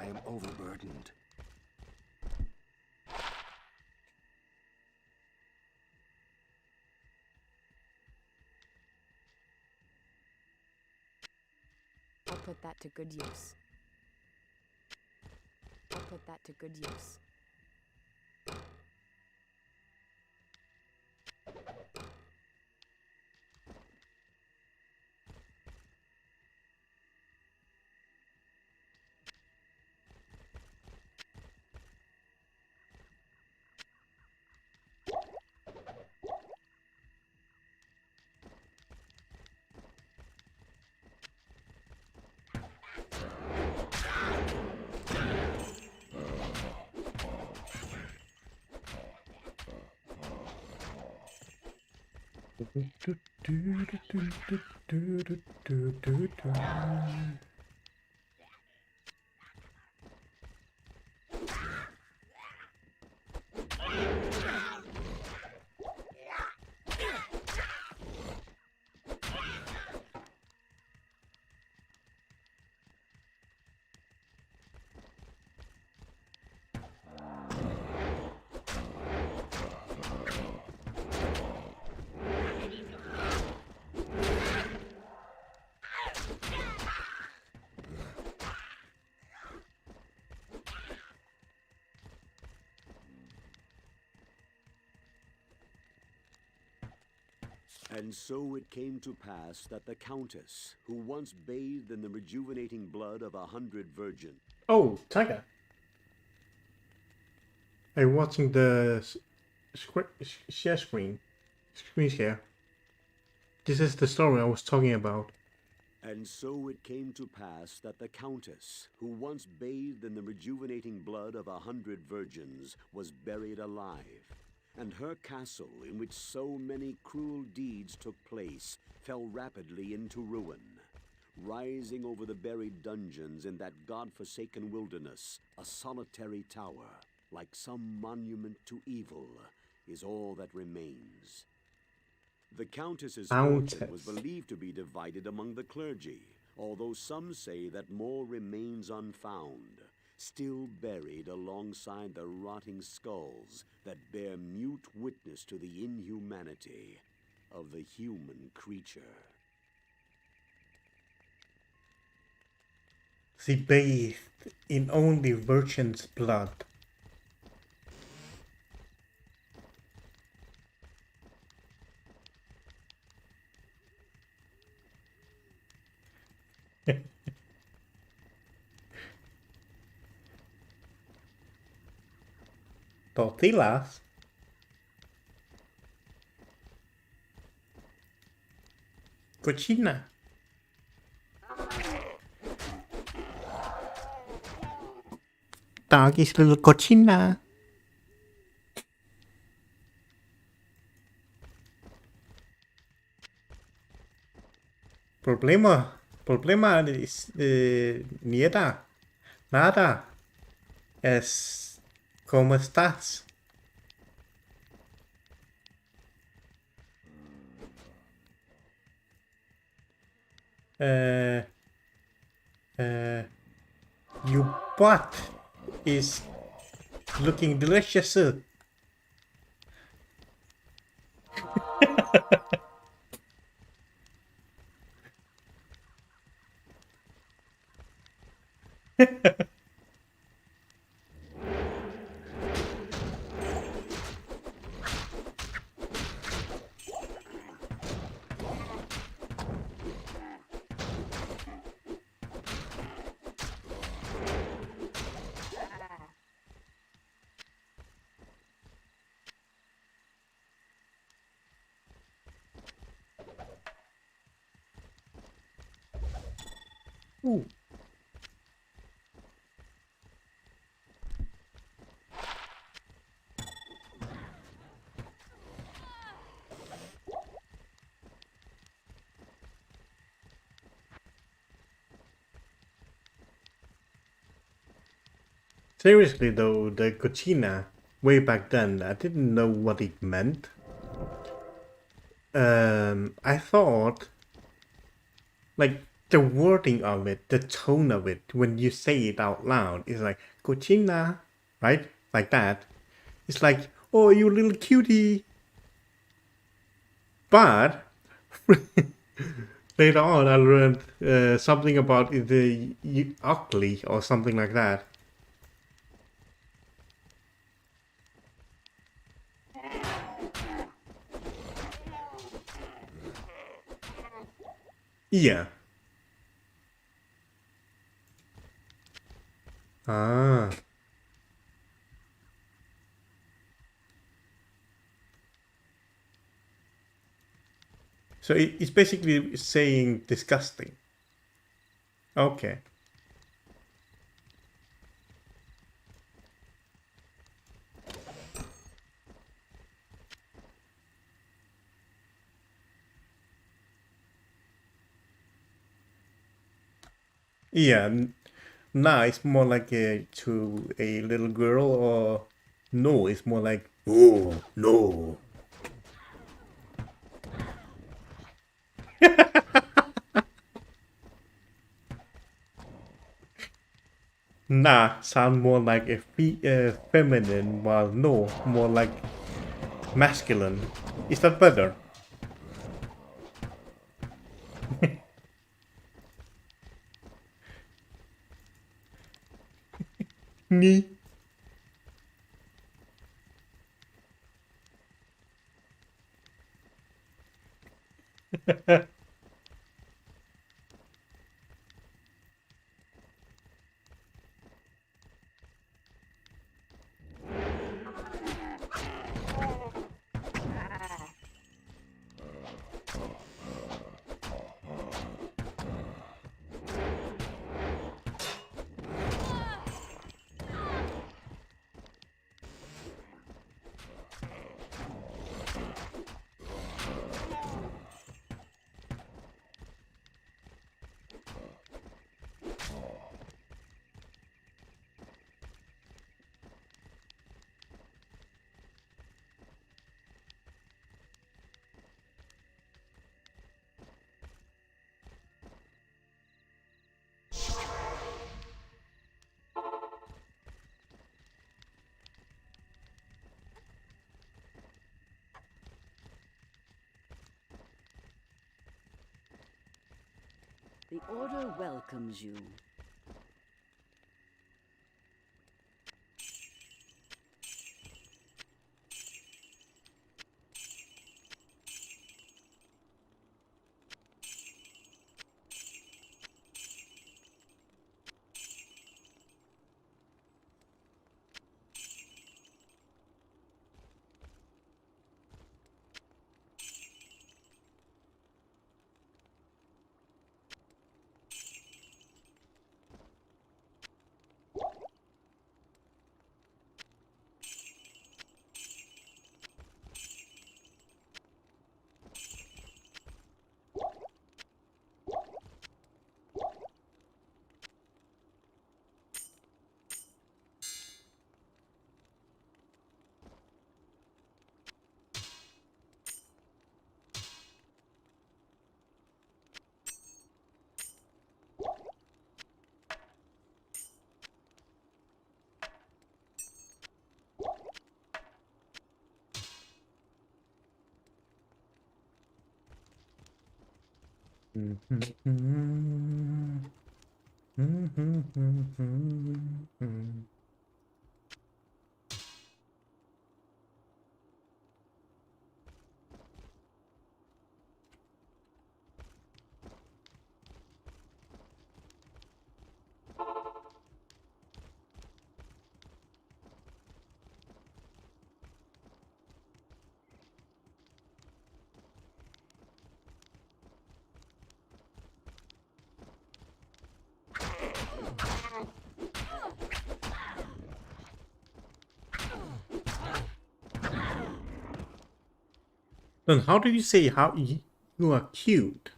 I am overburdened. I'll put that to good use. I'll put that to good use. And so it came to pass that the Countess, who once bathed in the rejuvenating blood of 100 virgins... Oh, Tiger. Are you watching the share screen share? This is the story I was talking about. And so it came to pass that the Countess, who once bathed in the rejuvenating blood of 100 virgins, was buried alive. And her castle, in which so many cruel deeds took place, fell rapidly into ruin. Rising over the buried dungeons in that god-forsaken wilderness, a solitary tower, like some monument to evil, is all that remains. The Countess's fortune was believed to be divided among the clergy, although some say that more remains unfound, still buried alongside the rotting skulls that bear mute witness to the inhumanity of the human creature. She bathed in only virgin's blood. Tortillas. Cochina. Doggy's little cochina. Problema es nada. Es ¿cómo estás? Uh, uh, your butt is looking delicious. Ooh. Seriously though, the Cochina, way back then, I didn't know what it meant. I thought, like, the wording of it, the tone of it, when you say it out loud, is like, Cochina, right? Like that. It's like, oh, you little cutie. But, later on, I learned something about the ugly or something like that. Yeah. Ah. So it's basically saying disgusting. Okay. Yeah. Nah, it's more like to a little girl, or no, it's more like, oh, no. Nah, sound more like a feminine, while no, more like masculine. Is that better? Me? The Order welcomes you. Then how did you say how you are cute?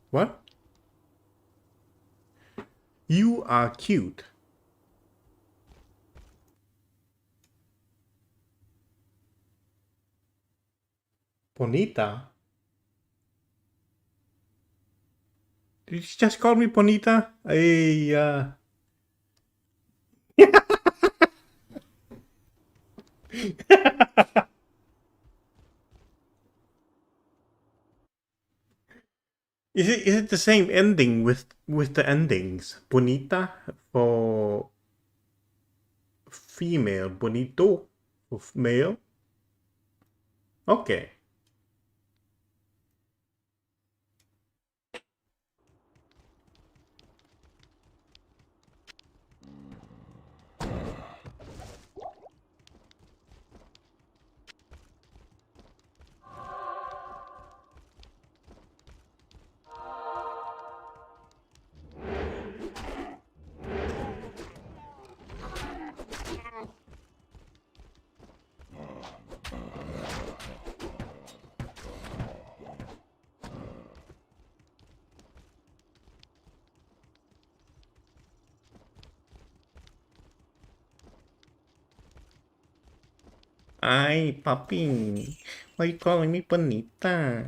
What? You are cute. Bonita? Did you just call me Bonita? Hey, Is it the same ending with the endings? Bonita for female, bonito for male? Okay. Ay, papi, why you calling me Bonita?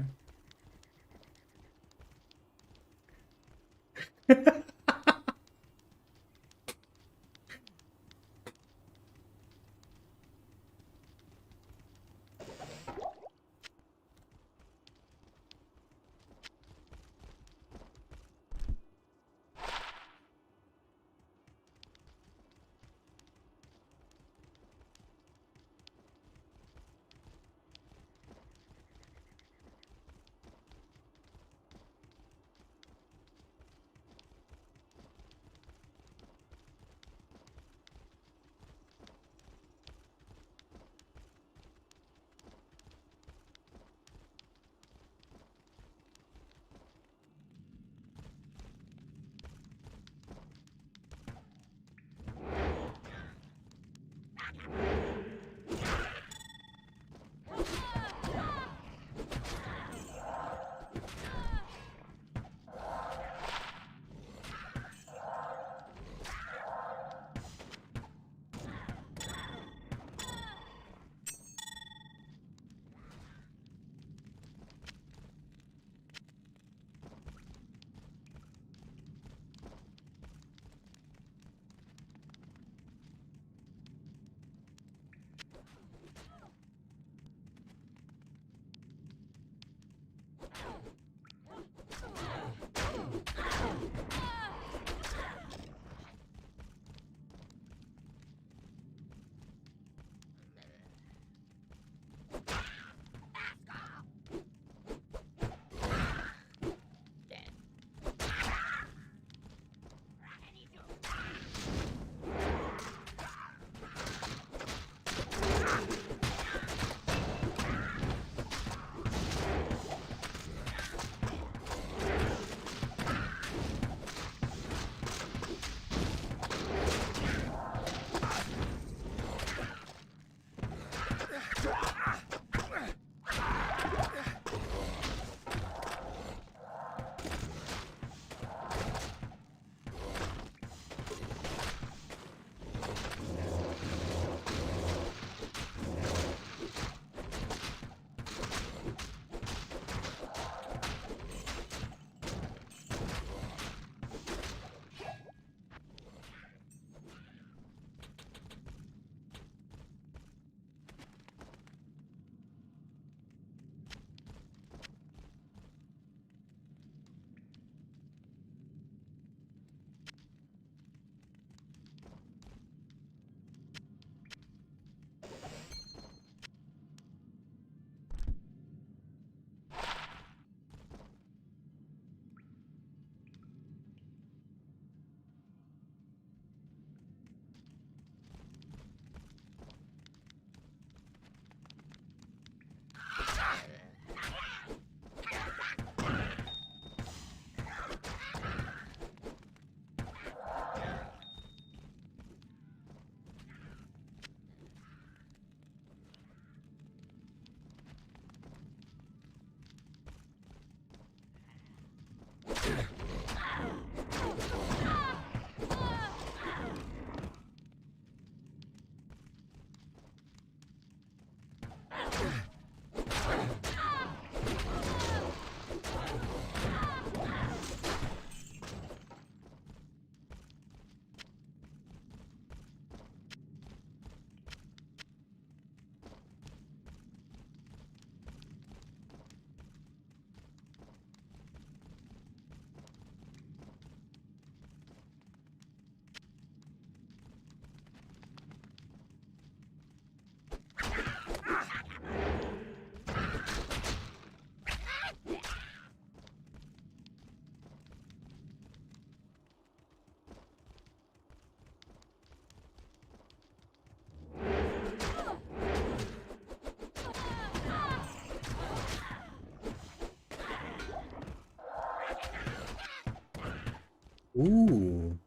Ooh.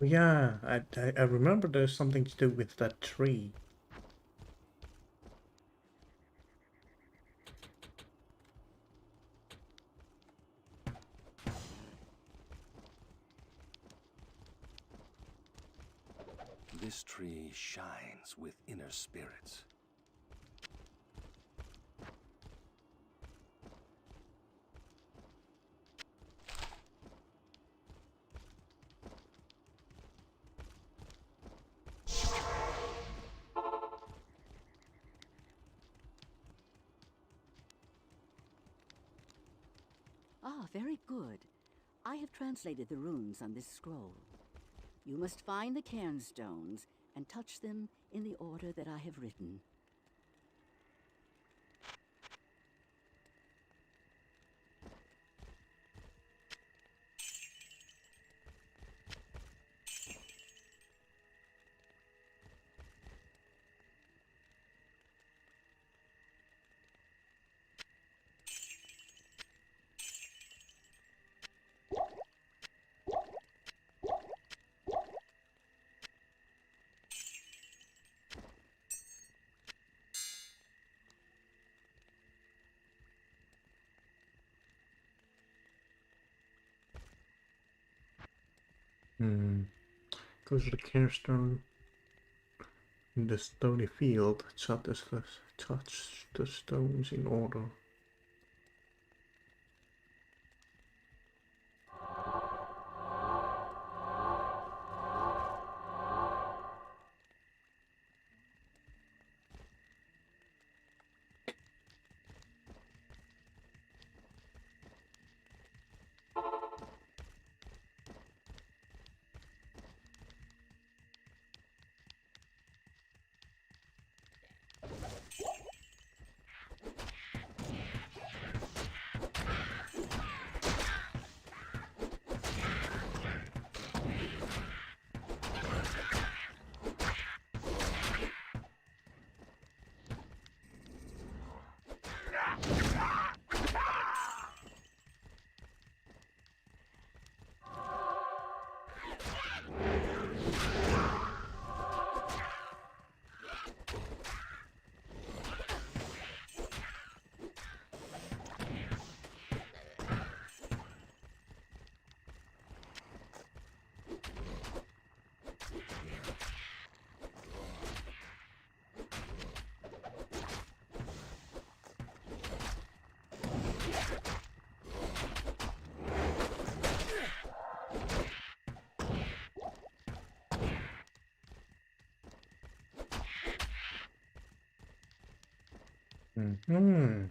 Yeah, I remember there's something to do with that tree. This tree shines with inner spirits. Ah, very good. I have translated the runes on this scroll. You must find the cairnstones and touch them in the order that I have written. Go to the cairnstone in the stony field. Touch the stones in order. Hmm.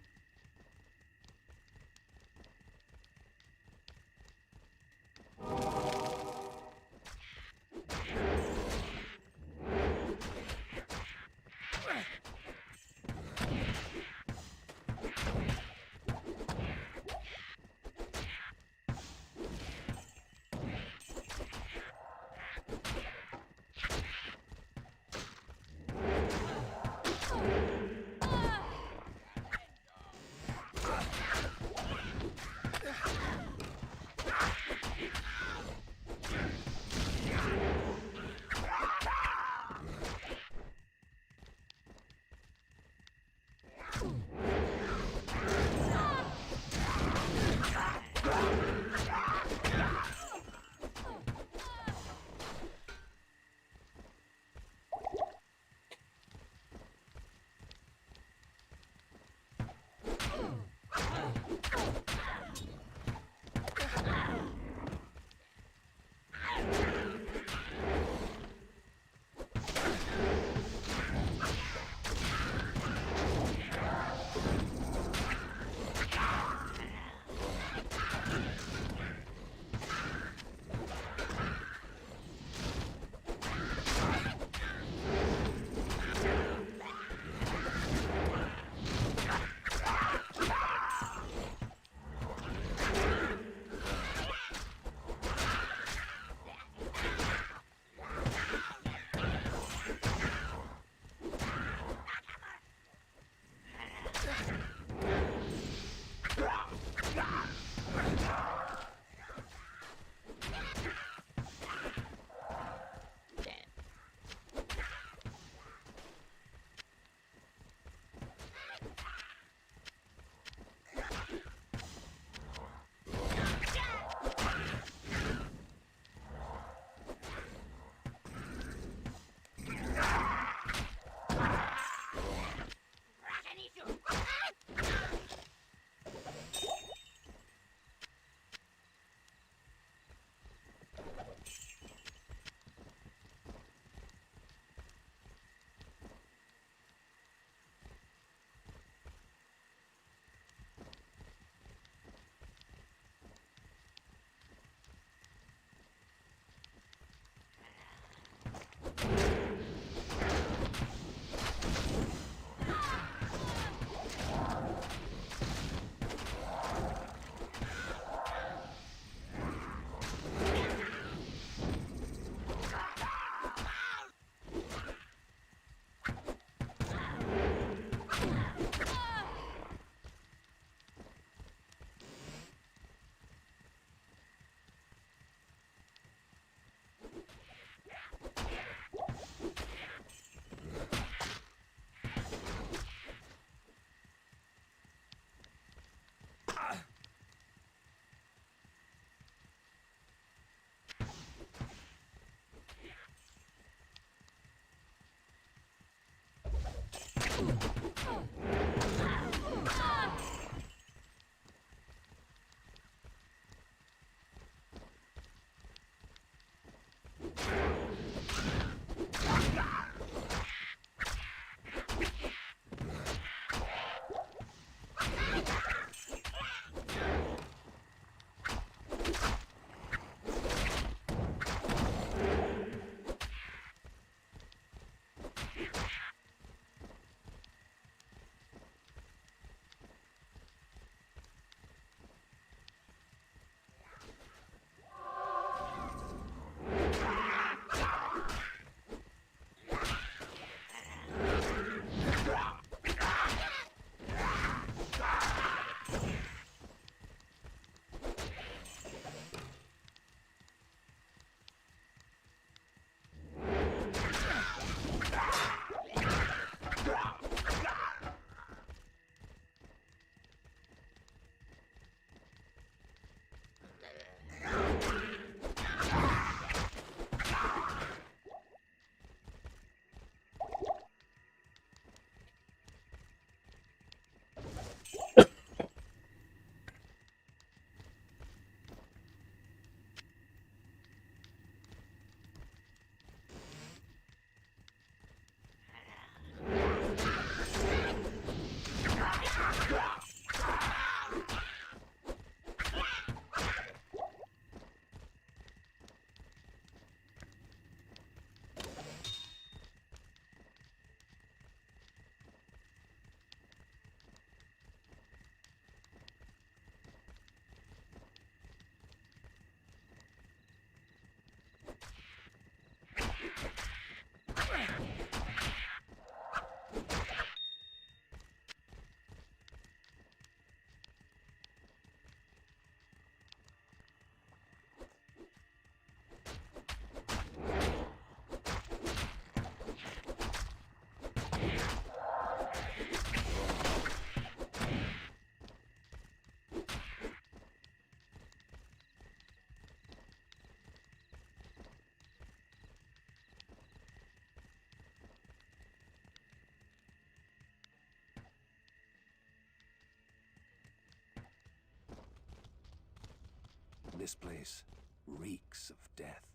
This place reeks of death.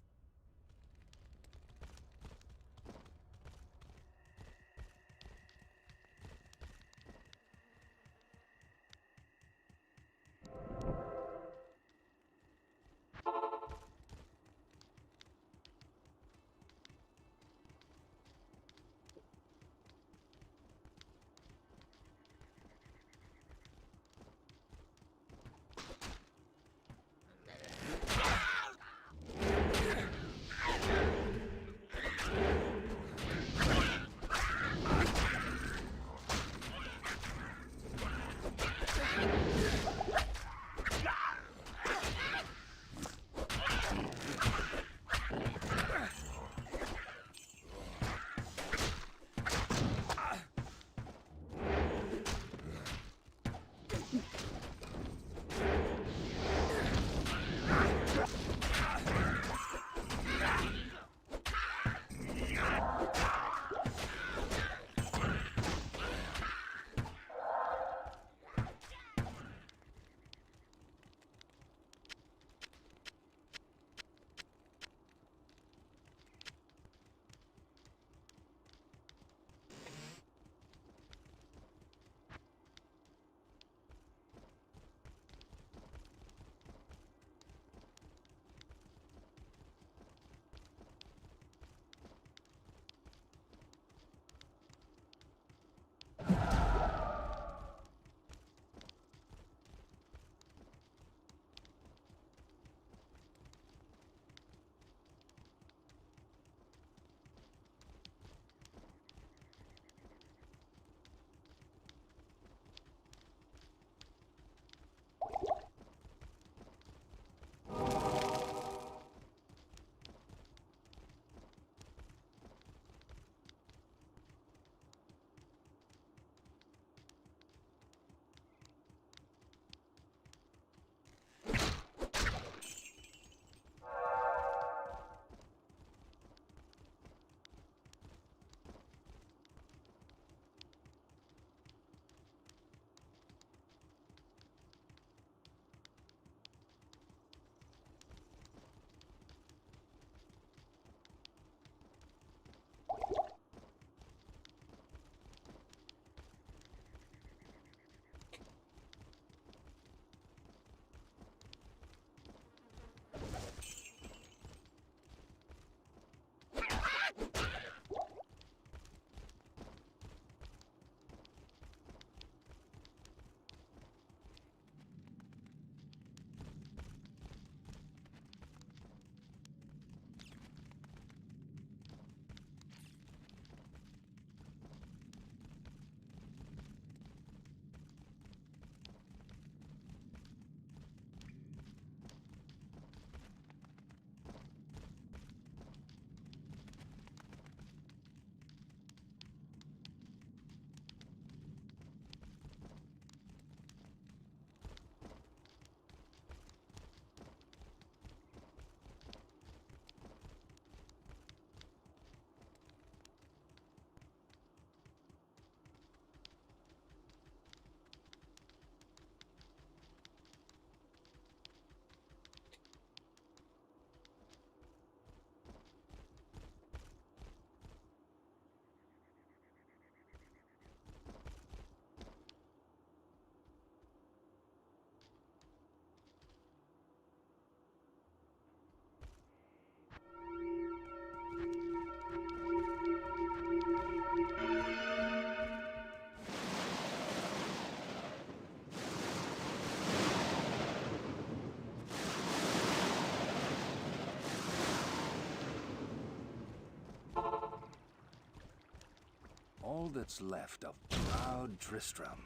All that's left of proud Tristram.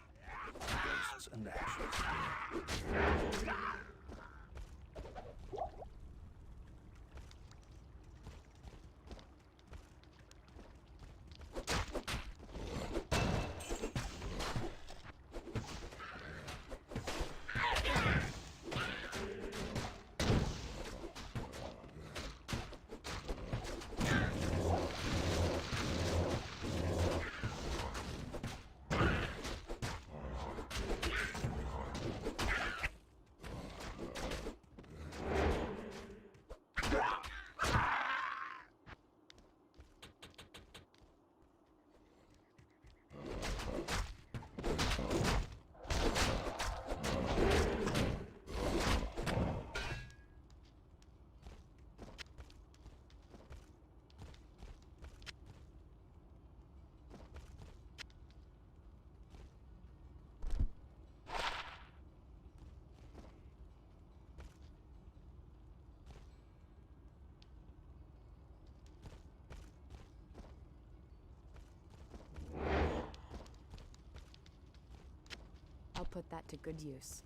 Ghosts and ashes. put that to good use.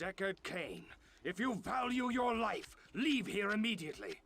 Deckard Cain, if you value your life, leave here immediately.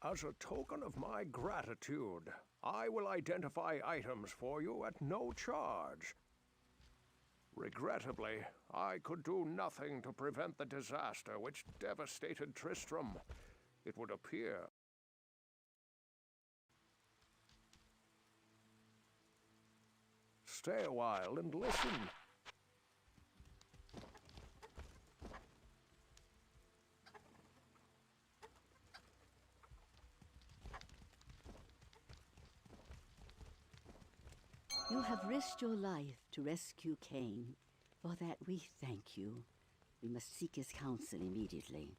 As a token of my gratitude, I will identify items for you at no charge. Regrettably, I could do nothing to prevent the disaster which devastated Tristram. It would appear. Stay a while and listen. You have risked your life to rescue Cain. For that we thank you. We must seek his counsel immediately.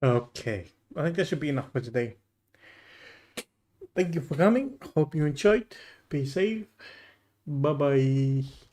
Okay, I think that should be enough for today. Thank you for coming. Hope you enjoyed. Be safe. Bye bye.